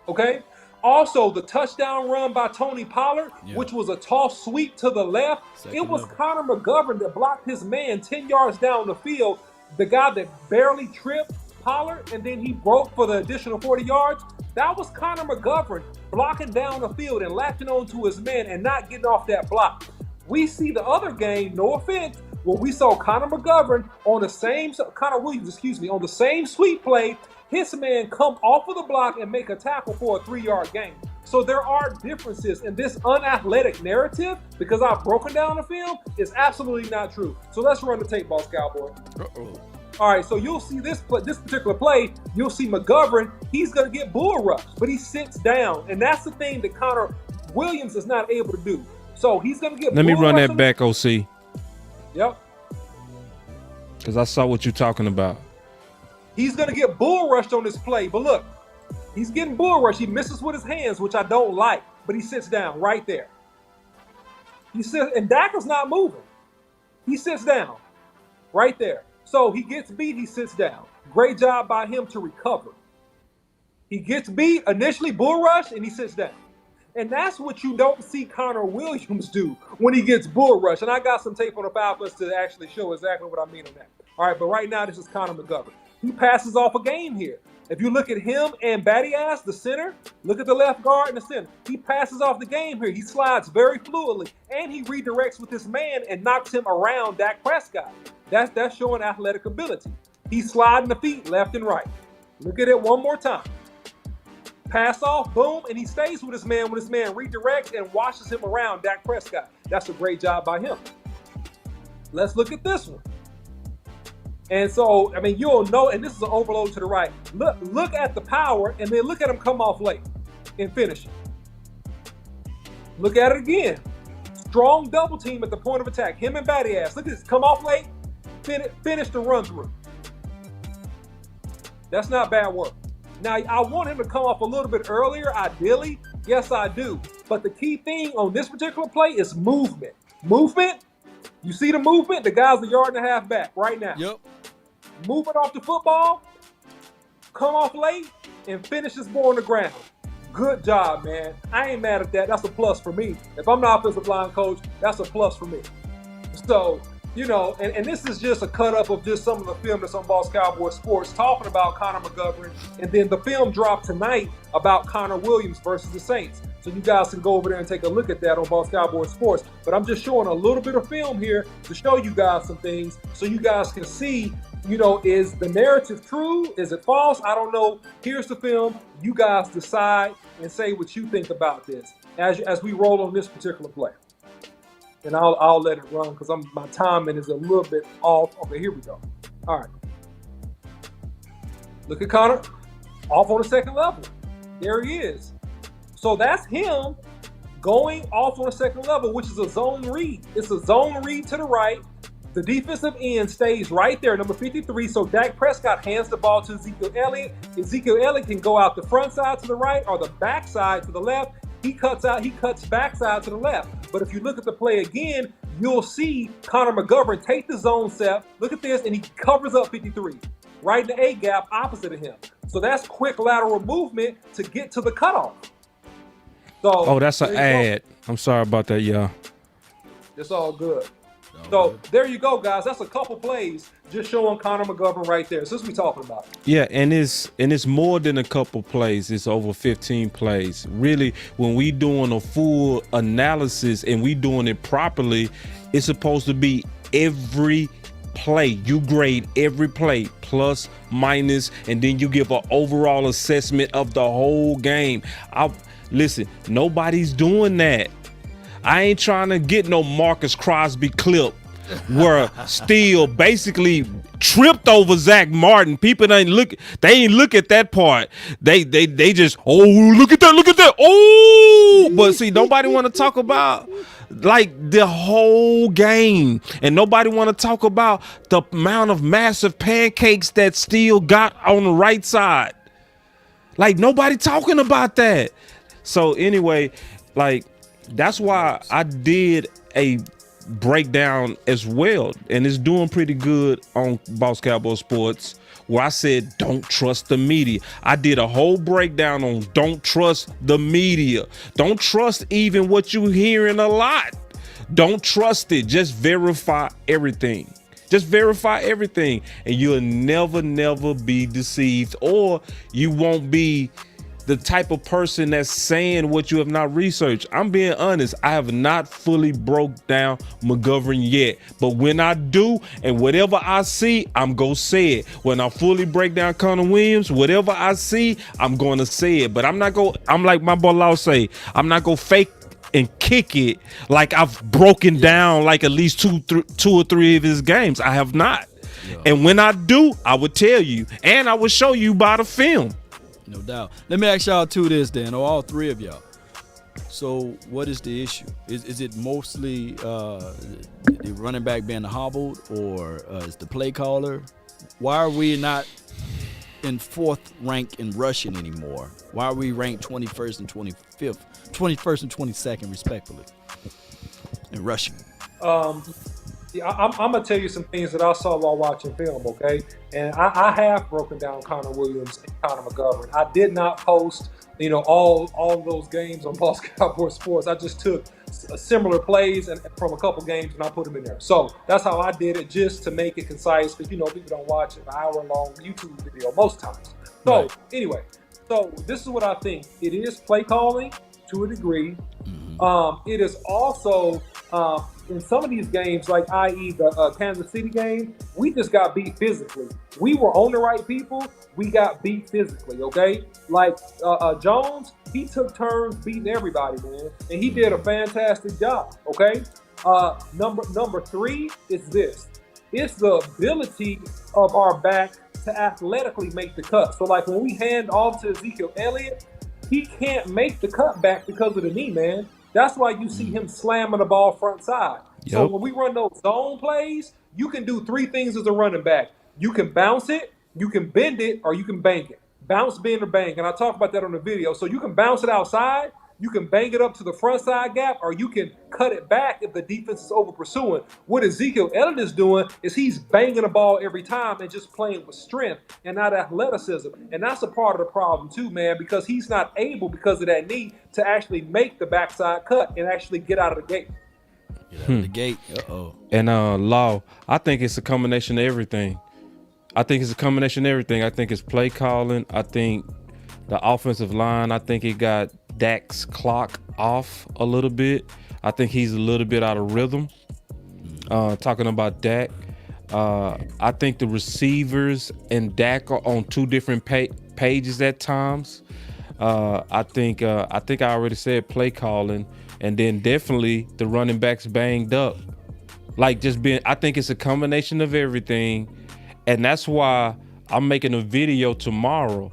okay? Also, the touchdown run by Tony Pollard, which was a toss sweep to the left, it was Connor McGovern that blocked his man 10 yards down the field, the guy that barely tripped Pollard, and then he broke for the additional 40 yards. That was Connor McGovern blocking down the field and latching onto his man and not getting off that block. We see the other game, no offense, where we saw Connor McGovern on the same, Connor Williams, on the same sweep play, his man come off of the block and make a tackle for a 3-yard gain. So there are differences in this unathletic narrative, because I've broken down the film, is absolutely not true. So let's run the tape, Boss Cowboy. All right, so you'll see this particular play, you'll see McGovern, he's going to get bull rushed, but he sits down. And that's the thing that Connor Williams is not able to do. So he's going to get Let me bull run rushed that back, OC, Yep. because I saw what you're talking about. He's going to get bull rushed on this play. But look, he's getting bull rushed. He misses with his hands, which I don't like, but he sits down right there. He sits, and Dak's not moving. He sits down right there. So he gets beat, he sits down. Great job by him to recover. He gets beat, initially bull rush, and he sits down. And that's what you don't see Connor Williams do when he gets bull rush. And I got some tape on the Falcons to actually show exactly what I mean on that. All right, but right now this is Connor McGovern. He passes off a game here. If you look at him and Batty Ass, the center, look at the left guard and the center. He passes off the game here. He slides very fluidly, and he redirects with his man and knocks him around Dak Prescott. That's showing athletic ability. He's sliding the feet left and right. Look at it one more time. Pass off, boom, and he stays with his man when his man redirects and washes him around, Dak Prescott. That's a great job by him. Let's look at this one. And so, I mean, you'll know, and this is an overload to the right. Look at the power, and then look at him come off late and finish it. Look at it again. Strong double team at the point of attack. Him and Batty Ass. Look at this. Come off late, finish the run through. That's not bad work. Now, I want him to come off a little bit earlier, ideally. Yes, I do. But the key thing on this particular play is movement. Movement. You see the movement? The guy's a yard and a half back right now. Yep. Moving off the football, come off late, and finish this ball on the ground. Good job, man. I ain't mad at that. That's a plus for me. If I'm the offensive line coach, that's a plus for me. So, you know, and this is just a cut-up of just some of the film that's on Boss Cowboys Sports talking about Connor McGovern. And then the film dropped tonight about Connor Williams versus the Saints. So you guys can go over there and take a look at that on Boss Cowboys Sports. But I'm just showing a little bit of film here to show you guys some things so you guys can see, you know, is the narrative true? Is it false? I don't know. Here's the film. You guys decide and say what you think about this as we roll on this particular play. And I'll let it run because my timing is a little bit off. Okay, here we go. All right. Look at Connor off on the second level. There he is. So that's him going off on the second level, which is a zone read. It's a zone read to the right. The defensive end stays right there, number 53. So Dak Prescott hands the ball to Ezekiel Elliott. Ezekiel Elliott can go out the front side to the right or the back side to the left. He cuts backside to the left. But if you look at the play again, you'll see Connor McGovern take the zone set. Look at this, and he covers up 53, right in the A gap opposite of him. So that's quick lateral movement to get to the cutoff. So that's an ad. I'm sorry about that, y'all. It's all good. So there you go, guys. That's a couple plays just showing Connor McGovern right there. So this we talking about. Yeah, and it's more than a couple plays. It's over 15 plays. Really, when we doing a full analysis and we doing it properly, it's supposed to be every play. You grade every play, plus, minus, and then you give an overall assessment of the whole game. Listen, nobody's doing that. I ain't trying to get no Marcus Crosby clip where Steele basically tripped over Zach Martin. People ain't look at that part. They just, look at that. Oh, but see, nobody want to talk about like the whole game, and nobody want to talk about the amount of massive pancakes that Steele got on the right side. Like nobody talking about that. So anyway, like that's why I did a breakdown as well, and it's doing pretty good on Boss Cowboy Sports, where I said don't trust the media. I did a whole breakdown on don't trust the media. Don't trust even what you're hearing a lot. Don't trust it. Just verify everything. Just verify everything, and you'll never be deceived, or you won't be the type of person that's saying what you have not researched. I'm being honest. I have not fully broke down McGovern yet, but when I do, and whatever I see, I'm gonna say it. When I fully break down Connor Williams, whatever I see, I'm gonna say it. But I'm like my boy Law say, I'm not gonna fake and kick it like I've broken down like at least two or three of his games. I have not. Yeah. And when I do, I would tell you, and I would show you by the film. No doubt. Let me ask y'all two this then, or all three of y'all. So what is the issue? Is it mostly the running back being hobbled, or is the play caller? Why are we not in fourth rank in rushing anymore? Why are we ranked 21st and 25th, 21st and 22nd respectively in rushing? I'm going to tell you some things that I saw while watching film, okay? And I have broken down Connor Williams and Connor McGovern. I did not post, all of those games on Boss Cowboy Sports. I just took similar plays from a couple games and I put them in there. So that's how I did it, just to make it concise, because, people don't watch an hour-long YouTube video most times. So Anyway, so this is what I think. It is play calling to a degree. It is also In some of these games, like i.e. the Kansas City game, we just got beat physically. We were on the right people. We got beat physically, okay? Like Jones, he took turns beating everybody, man. And he did a fantastic job, okay? Number three is this. It's the ability of our back to athletically make the cut. So, like, when we hand off to Ezekiel Elliott, he can't make the cut back because of the knee, man. That's why you see him slamming the ball front side. Yep. So when we run those zone plays, you can do three things as a running back. You can bounce it, you can bend it, or you can bank it. Bounce, bend, or bank. And I talk about that on the video. So you can bounce it outside, you can bang it up to the front side gap, or you can cut it back if the defense is over pursuing. What Ezekiel Elliott is doing is he's banging the ball every time and just playing with strength and not athleticism. And that's a part of the problem too, man, because he's not able, because of that knee, to actually make the backside cut and actually get out of the gate. Get out of the gate. Uh-oh. And Law, I think it's a combination of everything. I think it's play calling. I think the offensive line, I think it got Dak's clock off a little bit. I think he's a little bit out of rhythm. Talking about Dak, I think the receivers and Dak are on two different pages at times. I think I already said play calling, and then definitely the running backs banged up. Like I think it's a combination of everything, and that's why I'm making a video tomorrow.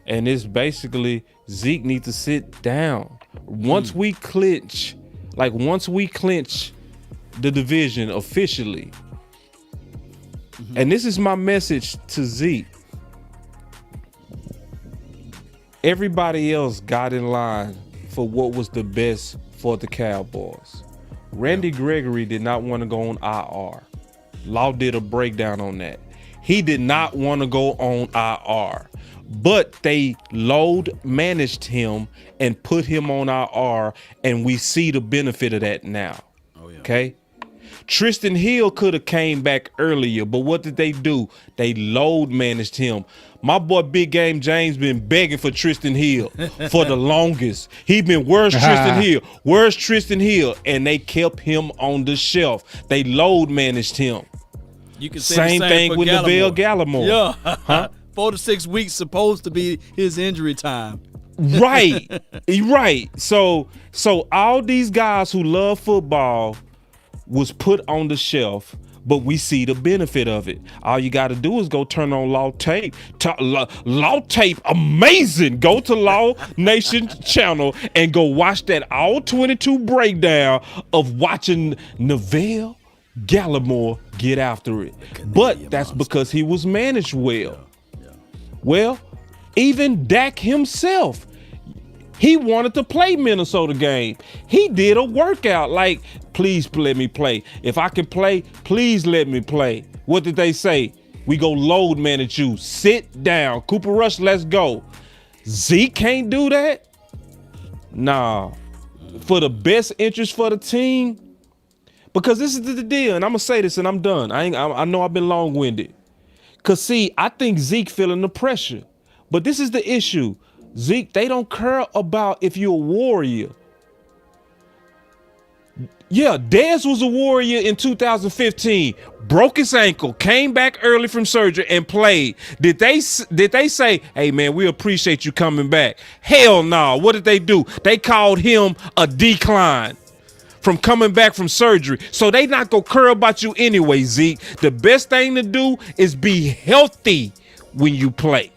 And it's basically Zeke needs to sit down. Once we clinch the division officially, and this is my message to Zeke. Everybody else got in line for what was the best for the Cowboys. Randy Gregory did not want to go on IR. Law did a breakdown on that. He did not want to go on IR. But they load managed him and put him on IR, and we see the benefit of that now. Oh, yeah. Okay? Tristan Hill could have came back earlier, but what did they do? They load managed him. My boy Big Game James been begging for Tristan Hill for the longest. He been, where's Tristan Hill? Where's Tristan Hill? And they kept him on the shelf. They load managed him. You can say Same the thing with Neville Gallimore. Yeah. Huh? 4 to 6 weeks supposed to be his injury time. Right. Right. So all these guys who love football was put on the shelf, but we see the benefit of it. All you got to do is go turn on Law Tape. Law Tape, amazing. Go to Law Nation channel and go watch that all 22 breakdown of watching Neville Gallimore get after it. But that's because he was managed well. Well, even Dak himself, he wanted to play Minnesota game. He did a workout like, please let me play. If I can play, please let me play. What did they say? We go load manage you. Sit down. Cooper Rush, let's go. Zeke can't do that? Nah. For the best interest for the team, because this is the deal, and I'm going to say this and I'm done. I know I've been long-winded. Because, see, I think Zeke feeling the pressure. But this is the issue. Zeke, they don't care about if you're a warrior. Yeah, Dez was a warrior in 2015. Broke his ankle, came back early from surgery and played. Did they say, hey, man, we appreciate you coming back? Hell no. What did they do? They called him a decline from coming back from surgery. So they not gonna care about you anyway, Zeke. The best thing to do is be healthy when you play.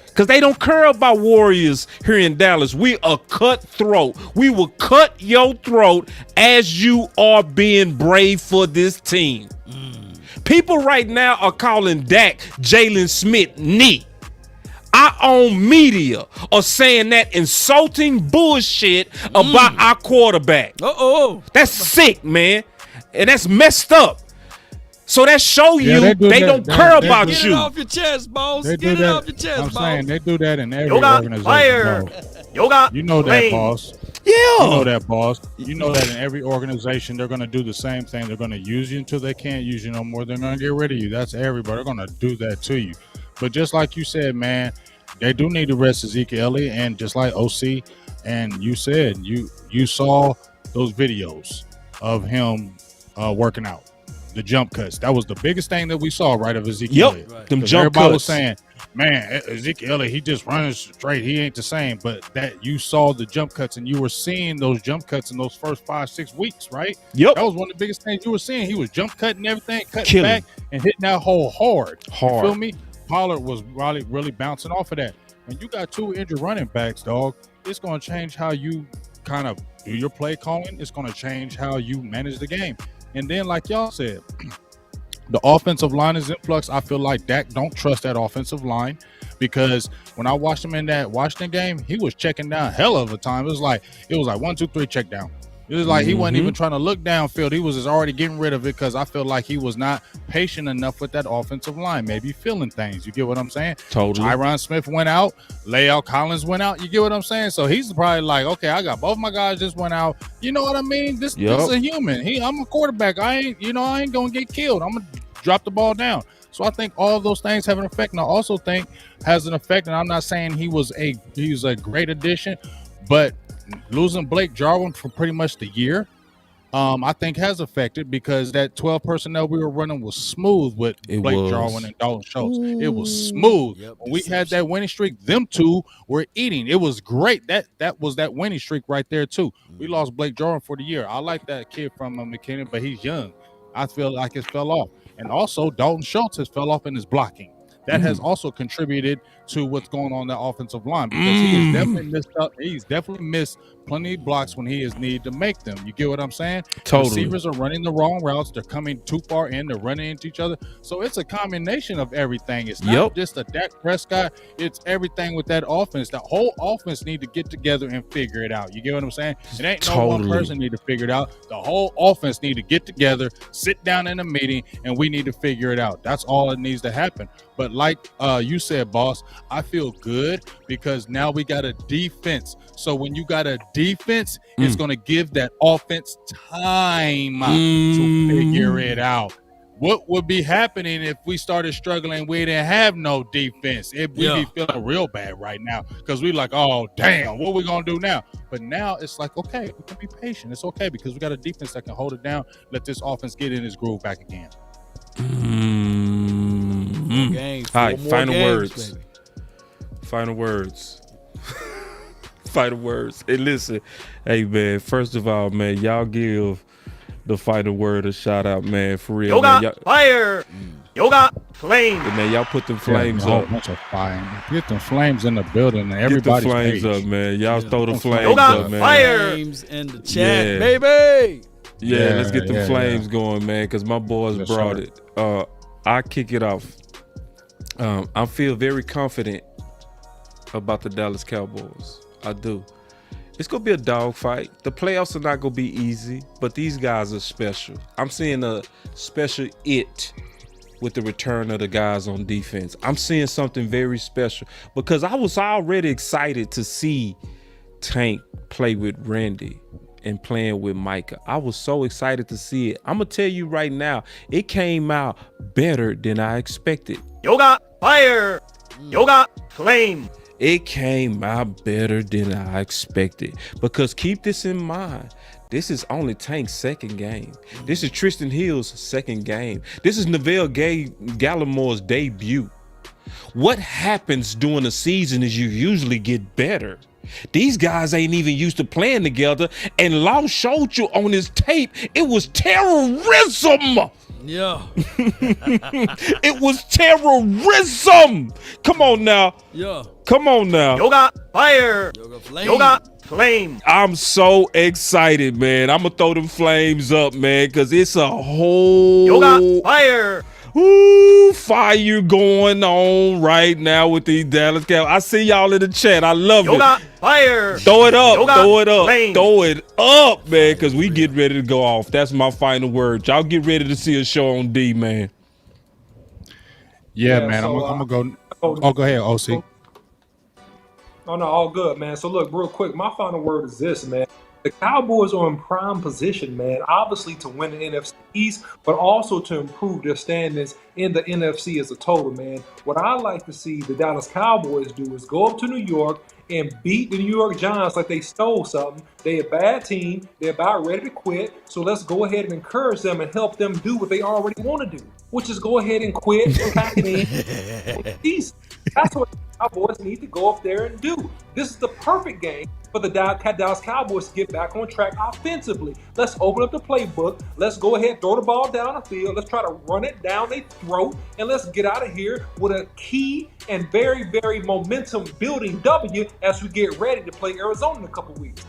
Because they don't care about Warriors here in Dallas. We are cutthroat. We will cut your throat as you are being brave for this team. People right now are calling Dak Jalen Smith knee. Our own media are saying that insulting bullshit about our quarterback. That's sick, man. And that's messed up. So that show you they don't care about you. Get it off your chest, boss. Get it off your chest, boss. I'm saying they do that in every Yoga organization. player. Yoga You know that, lane. boss. Yeah. You know that, boss. You know that in every organization, they're going to do the same thing. They're going to use you until they can't use you no more. They're going to get rid of you. That's everybody. They're going to do that to you. But just like you said, man, they do need to rest Ezekiel Elliott, and just like OC and you said, you saw those videos of him working out. The jump cuts. That was the biggest thing that we saw, right, of Ezekiel. Yep, right. Them jump everybody cuts. was saying, man, Ezekiel, he just running straight. He ain't the same. But that you saw the jump cuts, and you were seeing those jump cuts in those first 5-6 weeks, right? Yep. That was one of the biggest things you were seeing. He was jump cutting everything, cutting back, and hitting that hole hard. You feel me? Pollard was really bouncing off of that. When you got 2 injured running backs, dog, it's going to change how you kind of do your play calling. It's going to change how you manage the game. And then, like y'all said, the offensive line is in flux. I feel like Dak don't trust that offensive line because when I watched him in that Washington game, he was checking down hell of a time. It was like 1, 2, 3, check down. It was like he wasn't even trying to look downfield. He was just already getting rid of it because I feel like he was not patient enough with that offensive line. Maybe feeling things. You get what I'm saying? Totally. Tyron Smith went out. Lael Collins went out. You get what I'm saying? So he's probably like, okay, I got both my guys just went out. You know what I mean? This is a human. I'm a quarterback. I ain't gonna get killed. I'm gonna drop the ball down. So I think all of those things have an effect. And I also think has an effect. And I'm not saying he was a great addition, but losing Blake Jarwin for pretty much the year, I think has affected because that 12 personnel we were running was smooth with Blake Jarwin and Dalton Schultz. It was smooth. Yep, when we had that winning streak, them two were eating. It was great. That was that winning streak right there too. We lost Blake Jarwin for the year. I like that kid from McKinney, but he's young. I feel like it fell off. And also Dalton Schultz has fell off in his blocking. That has also contributed to what's going on in the offensive line because he has definitely missed up. He's definitely missed plenty of blocks when he is needed to make them. You get what I'm saying? Totally. Receivers are running the wrong routes. They're coming too far in. They're running into each other. So it's a combination of everything. It's not just a Dak Prescott. It's everything with that offense. The whole offense need to get together and figure it out. You get what I'm saying? It ain't no one person need to figure it out. The whole offense need to get together, sit down in a meeting, and we need to figure it out. That's all that needs to happen. But like you said, boss, I feel good because now we got a defense. So when you got a defense, it's going to give that offense time to figure it out. What would be happening if we started struggling? We didn't have no defense. We'd be feeling real bad right now because we're like, oh, damn, what are we going to do now? But now it's like, okay, we can be patient. It's okay because we got a defense that can hold it down, let this offense get in its groove back again. All right, final words. Final words. Final words. And listen, hey, man, first of all, man, y'all give the final word a shout out, man, for real. Yoga man. fire. Yoga flame. Hey, man, y'all put them flames up. Bunch of fire. Get them flames in the building and everybody's get the flames page. up, man. Y'all throw the flames Yoga up, man. fire. Flames in the chat, baby. Yeah, let's get them flames going, man, because my boys brought it. I kick it off. I feel very confident about the Dallas Cowboys. I do. It's going to be a dogfight. The playoffs are not going to be easy, but these guys are special. I'm seeing a special with the return of the guys on defense. I'm seeing something very special because I was already excited to see Tank play with Randy and playing with Micah. I was so excited to see it. I'm going to tell you right now, it came out better than I expected. Yoga fire. Yoga flame. It came out better than I expected because keep this in mind. This is only Tank's second game. This is Tristan Hill's second game. This is Neville Gallimore's debut. What happens during the season is you usually get better. These guys ain't even used to playing together, and Law showed you on his tape, it was terrorism. Yeah. It was terrorism. Come on now. Yeah. Come on now. Yoga fire. Yoga flame. Yoga flame. I'm so excited, man. I'm gonna throw them flames up, man, because it's a whole Yoga fire. Fire going on right now with these Dallas Cowboys. I see y'all in the chat. I love Yoga it. Fire. Throw it up. Yoga Throw it up. flame. Throw it up, man, because we get ready to go off. That's my final word. Y'all get ready to see a show on D, man. Yeah, man. So, I'm going to go. Oh, go ahead, OC. Oh, no, all good, man. So, look, real quick, my final word is this, man. The Cowboys are in prime position, man, obviously to win the NFC East, but also to improve their standings in the NFC as a total, man. What I like to see the Dallas Cowboys do is go up to New York and beat the New York Giants like they stole something. They're a bad team. They're about ready to quit. So let's go ahead and encourage them and help them do what they already want to do, which is go ahead and quit and pack it in. That's what the Cowboys need to go up there and do. This is the perfect game for the Dallas Cowboys to get back on track offensively. Let's open up the playbook. Let's go ahead, throw the ball down the field. Let's try to run it down their throat, and let's get out of here with a key and very, very momentum-building W as we get ready to play Arizona in a couple weeks.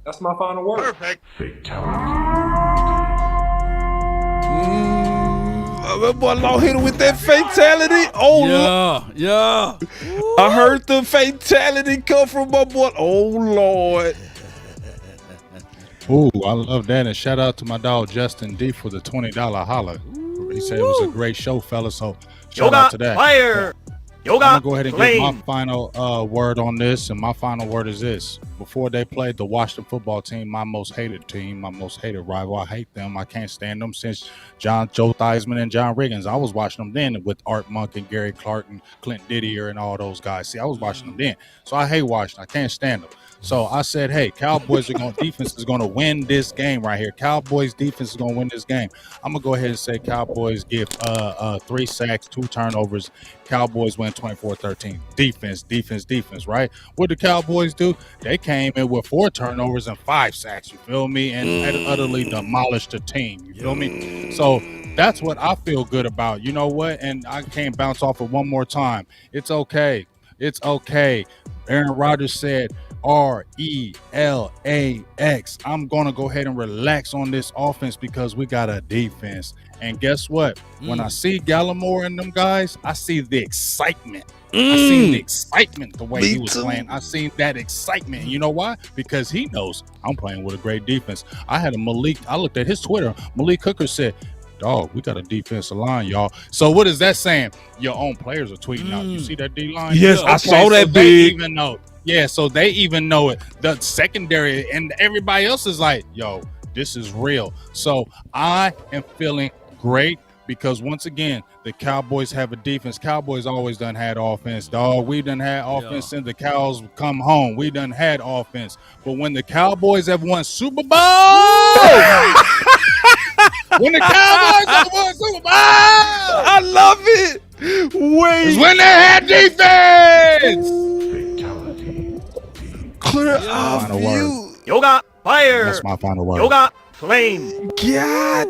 That's my final word. Perfect. That boy Law hit him with that fatality. Oh, Yeah. I heard the fatality come from my boy. Oh, Lord. Ooh, I love that. And shout out to my dog Justin D for the $20 holler. He said it was a great show, fellas. So shout out to that. Fire. I'm gonna go ahead and give my final word on this, and my final word is this: before they played the Washington football team, my most hated team, my most hated rival, I hate them. I can't stand them since Joe Theismann and John Riggins. I was watching them then with Art Monk and Gary Clark and Clint Didier and all those guys. See, I was watching them then, so I hate Washington. I can't stand them. So I said, hey, Cowboys defense is going to win this game right here. Cowboys defense is going to win this game. I'm going to go ahead and say Cowboys give 3 sacks, 2 turnovers. Cowboys win 24-13. Defense, right? What the Cowboys do? They came in with 4 turnovers and 5 sacks, you feel me? And utterly demolished the team, you feel me? So that's what I feel good about. You know what? And I can't bounce off it one more time. It's okay. It's okay. Aaron Rodgers said, RELAX. I'm going to go ahead and relax on this offense because we got a defense. And guess what? When I see Gallimore and them guys, I see the excitement. I seen the excitement the way he was playing. I seen that excitement. You know why? Because he knows I'm playing with a great defense. I looked at his Twitter. Malik Hooker said, dog, we got a defensive line, y'all. So what is that saying? Your own players are tweeting out. You see that D-line? Yes, I saw that so big. They even know. Yeah, so they even know it. The secondary and everybody else is like, yo, this is real. So I am feeling great because once again, the Cowboys have a defense. Cowboys always done had offense, dog. We done had offense since the Cows come home. We done had offense. But when the Cowboys have won Super Bowl, when the Cowboys have won Super Bowl, I love it. It's when they had defense. Clear off Final you. word. Yoga. Fire. That's my final word. Yoga. Flame. God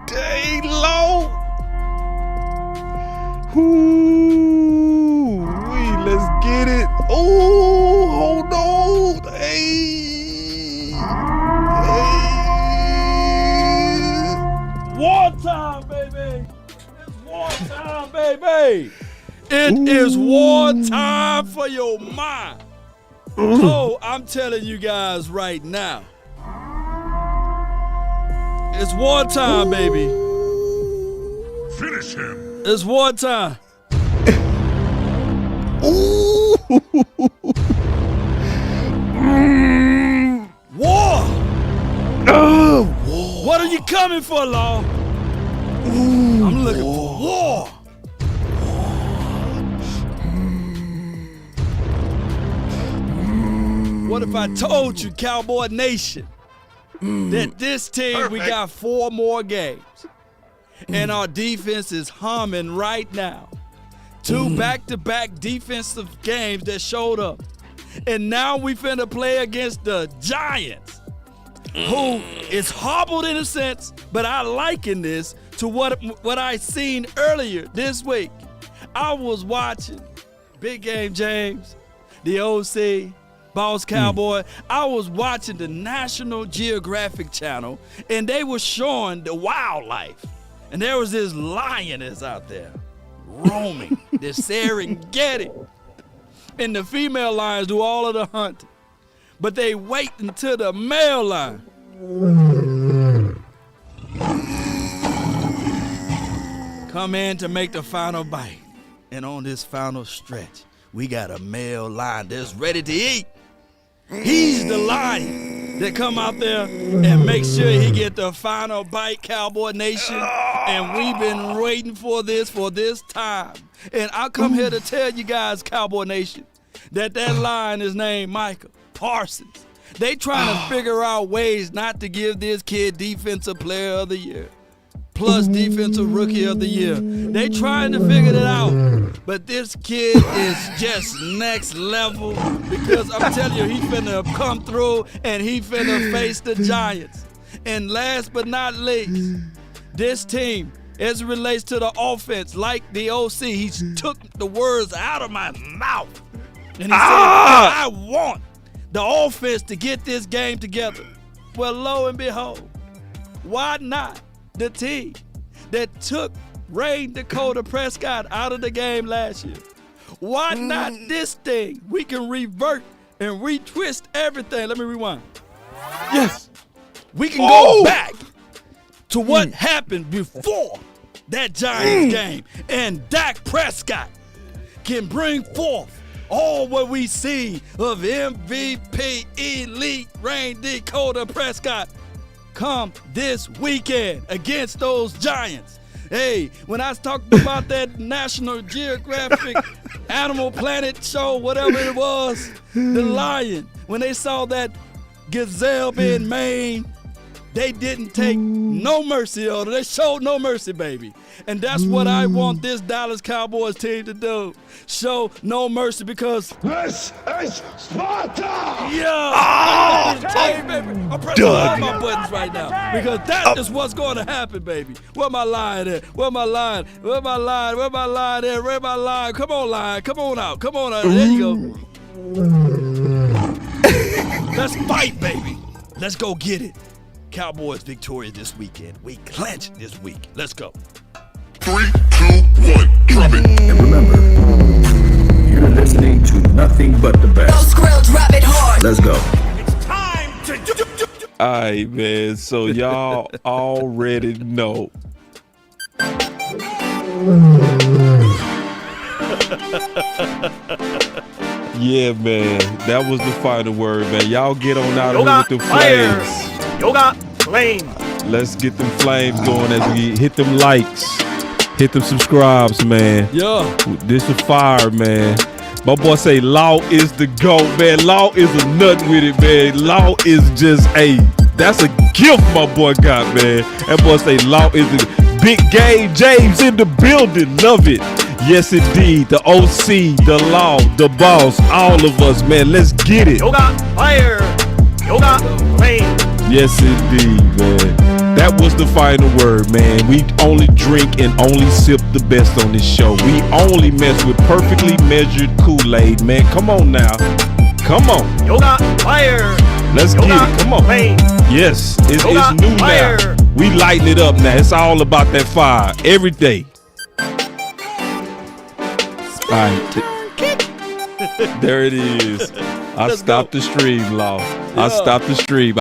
dang low. Ooh, let's get it. Oh, hold on. Hey. War time, baby. It's war time, baby. It is war time for your mind. So I'm telling you guys right now, it's war time, baby. Finish him. It's war time. Ooh. War. War. What are you coming for, Law? I'm looking for war. What if I told you, Cowboy Nation, that this team, we got 4 more games, and our defense is humming right now. 2 back-to-back defensive games that showed up. And now we finna play against the Giants, who is hobbled in a sense, but I liken this to what I seen earlier this week. I was watching Big Game James, the OC, Boss Cowboy. I was watching the National Geographic Channel, and they were showing the wildlife. And there was this lioness out there roaming, the Serengeti. And the female lions do all of the hunting. But they wait until the male lion come in to make the final bite. And on this final stretch, we got a male lion that's ready to eat. He's the lion. that come out there and make sure he get the final bite, Cowboy Nation. And we've been waiting for this time. And I come here to tell you guys, Cowboy Nation, that line is named Micah Parsons. They trying to figure out ways not to give this kid Defensive Player of the Year plus Defensive Rookie of the Year. They trying to figure it out. But this kid is just next level because I'm telling you, he finna come through and he finna face the Giants. And last but not least, this team, as it relates to the offense, like the OC, he took the words out of my mouth. And he said, I want the offense to get this game together. Well, lo and behold, why not the team that took Dakota Prescott out of the game last year? Why not this thing? We can revert and retwist everything. Let me rewind. Yes. We can go back to what happened before that Giants game. And Dak Prescott can bring forth all what we see of MVP elite reign Dakota Prescott come this weekend against those Giants. Hey, when I was talking about that National Geographic Animal Planet show, whatever it was, the lion, when they saw that gazelle being maned, they didn't take no mercy on it. They showed no mercy, baby. And that's what I want this Dallas Cowboys team to do. Show no mercy because This is Sparta! yeah! Baby. I'm pressing all my buttons right now because that is what's going to happen, baby. Where my line at? Where my line? Where my line? Where my line at? Where my line? Come on, line. Come on out. Come on out. There you go. Let's fight, baby. Let's go get it. Cowboys victorious this weekend. We clinch this week. Let's go. 3, 2, 1, drop it. And remember, you're listening to nothing but the best. Drop it hard. Let's go. It's time to All right, man. So y'all already know. Yeah, man. That was the final word, man. Y'all get on out of here with the flames. Yoga Flame. Let's get them flames going as we hit them likes. Hit them subscribes, man. Yeah. This is fire, man. My boy say Law is the GOAT, man. Law is a nut with it, man. Law is just that's a gift my boy got, man. That boy say Law is the big game. James in the building. Love it. Yes, indeed. The OC, the Law, the boss, all of us, man. Let's get it. Yoga Fire. Yoga Flame. Yes, indeed, man. That was the final word, man. We only drink and only sip the best on this show. We only mess with perfectly measured Kool-Aid, man. Come on now. Come on. Yoga Fire. Let's get it. Come on. Flame. Yes, it's Yoga new Fire. now. We lighten it up now. It's all about that fire every day. All right. There it is. I stopped the stream, Law. I stopped the stream.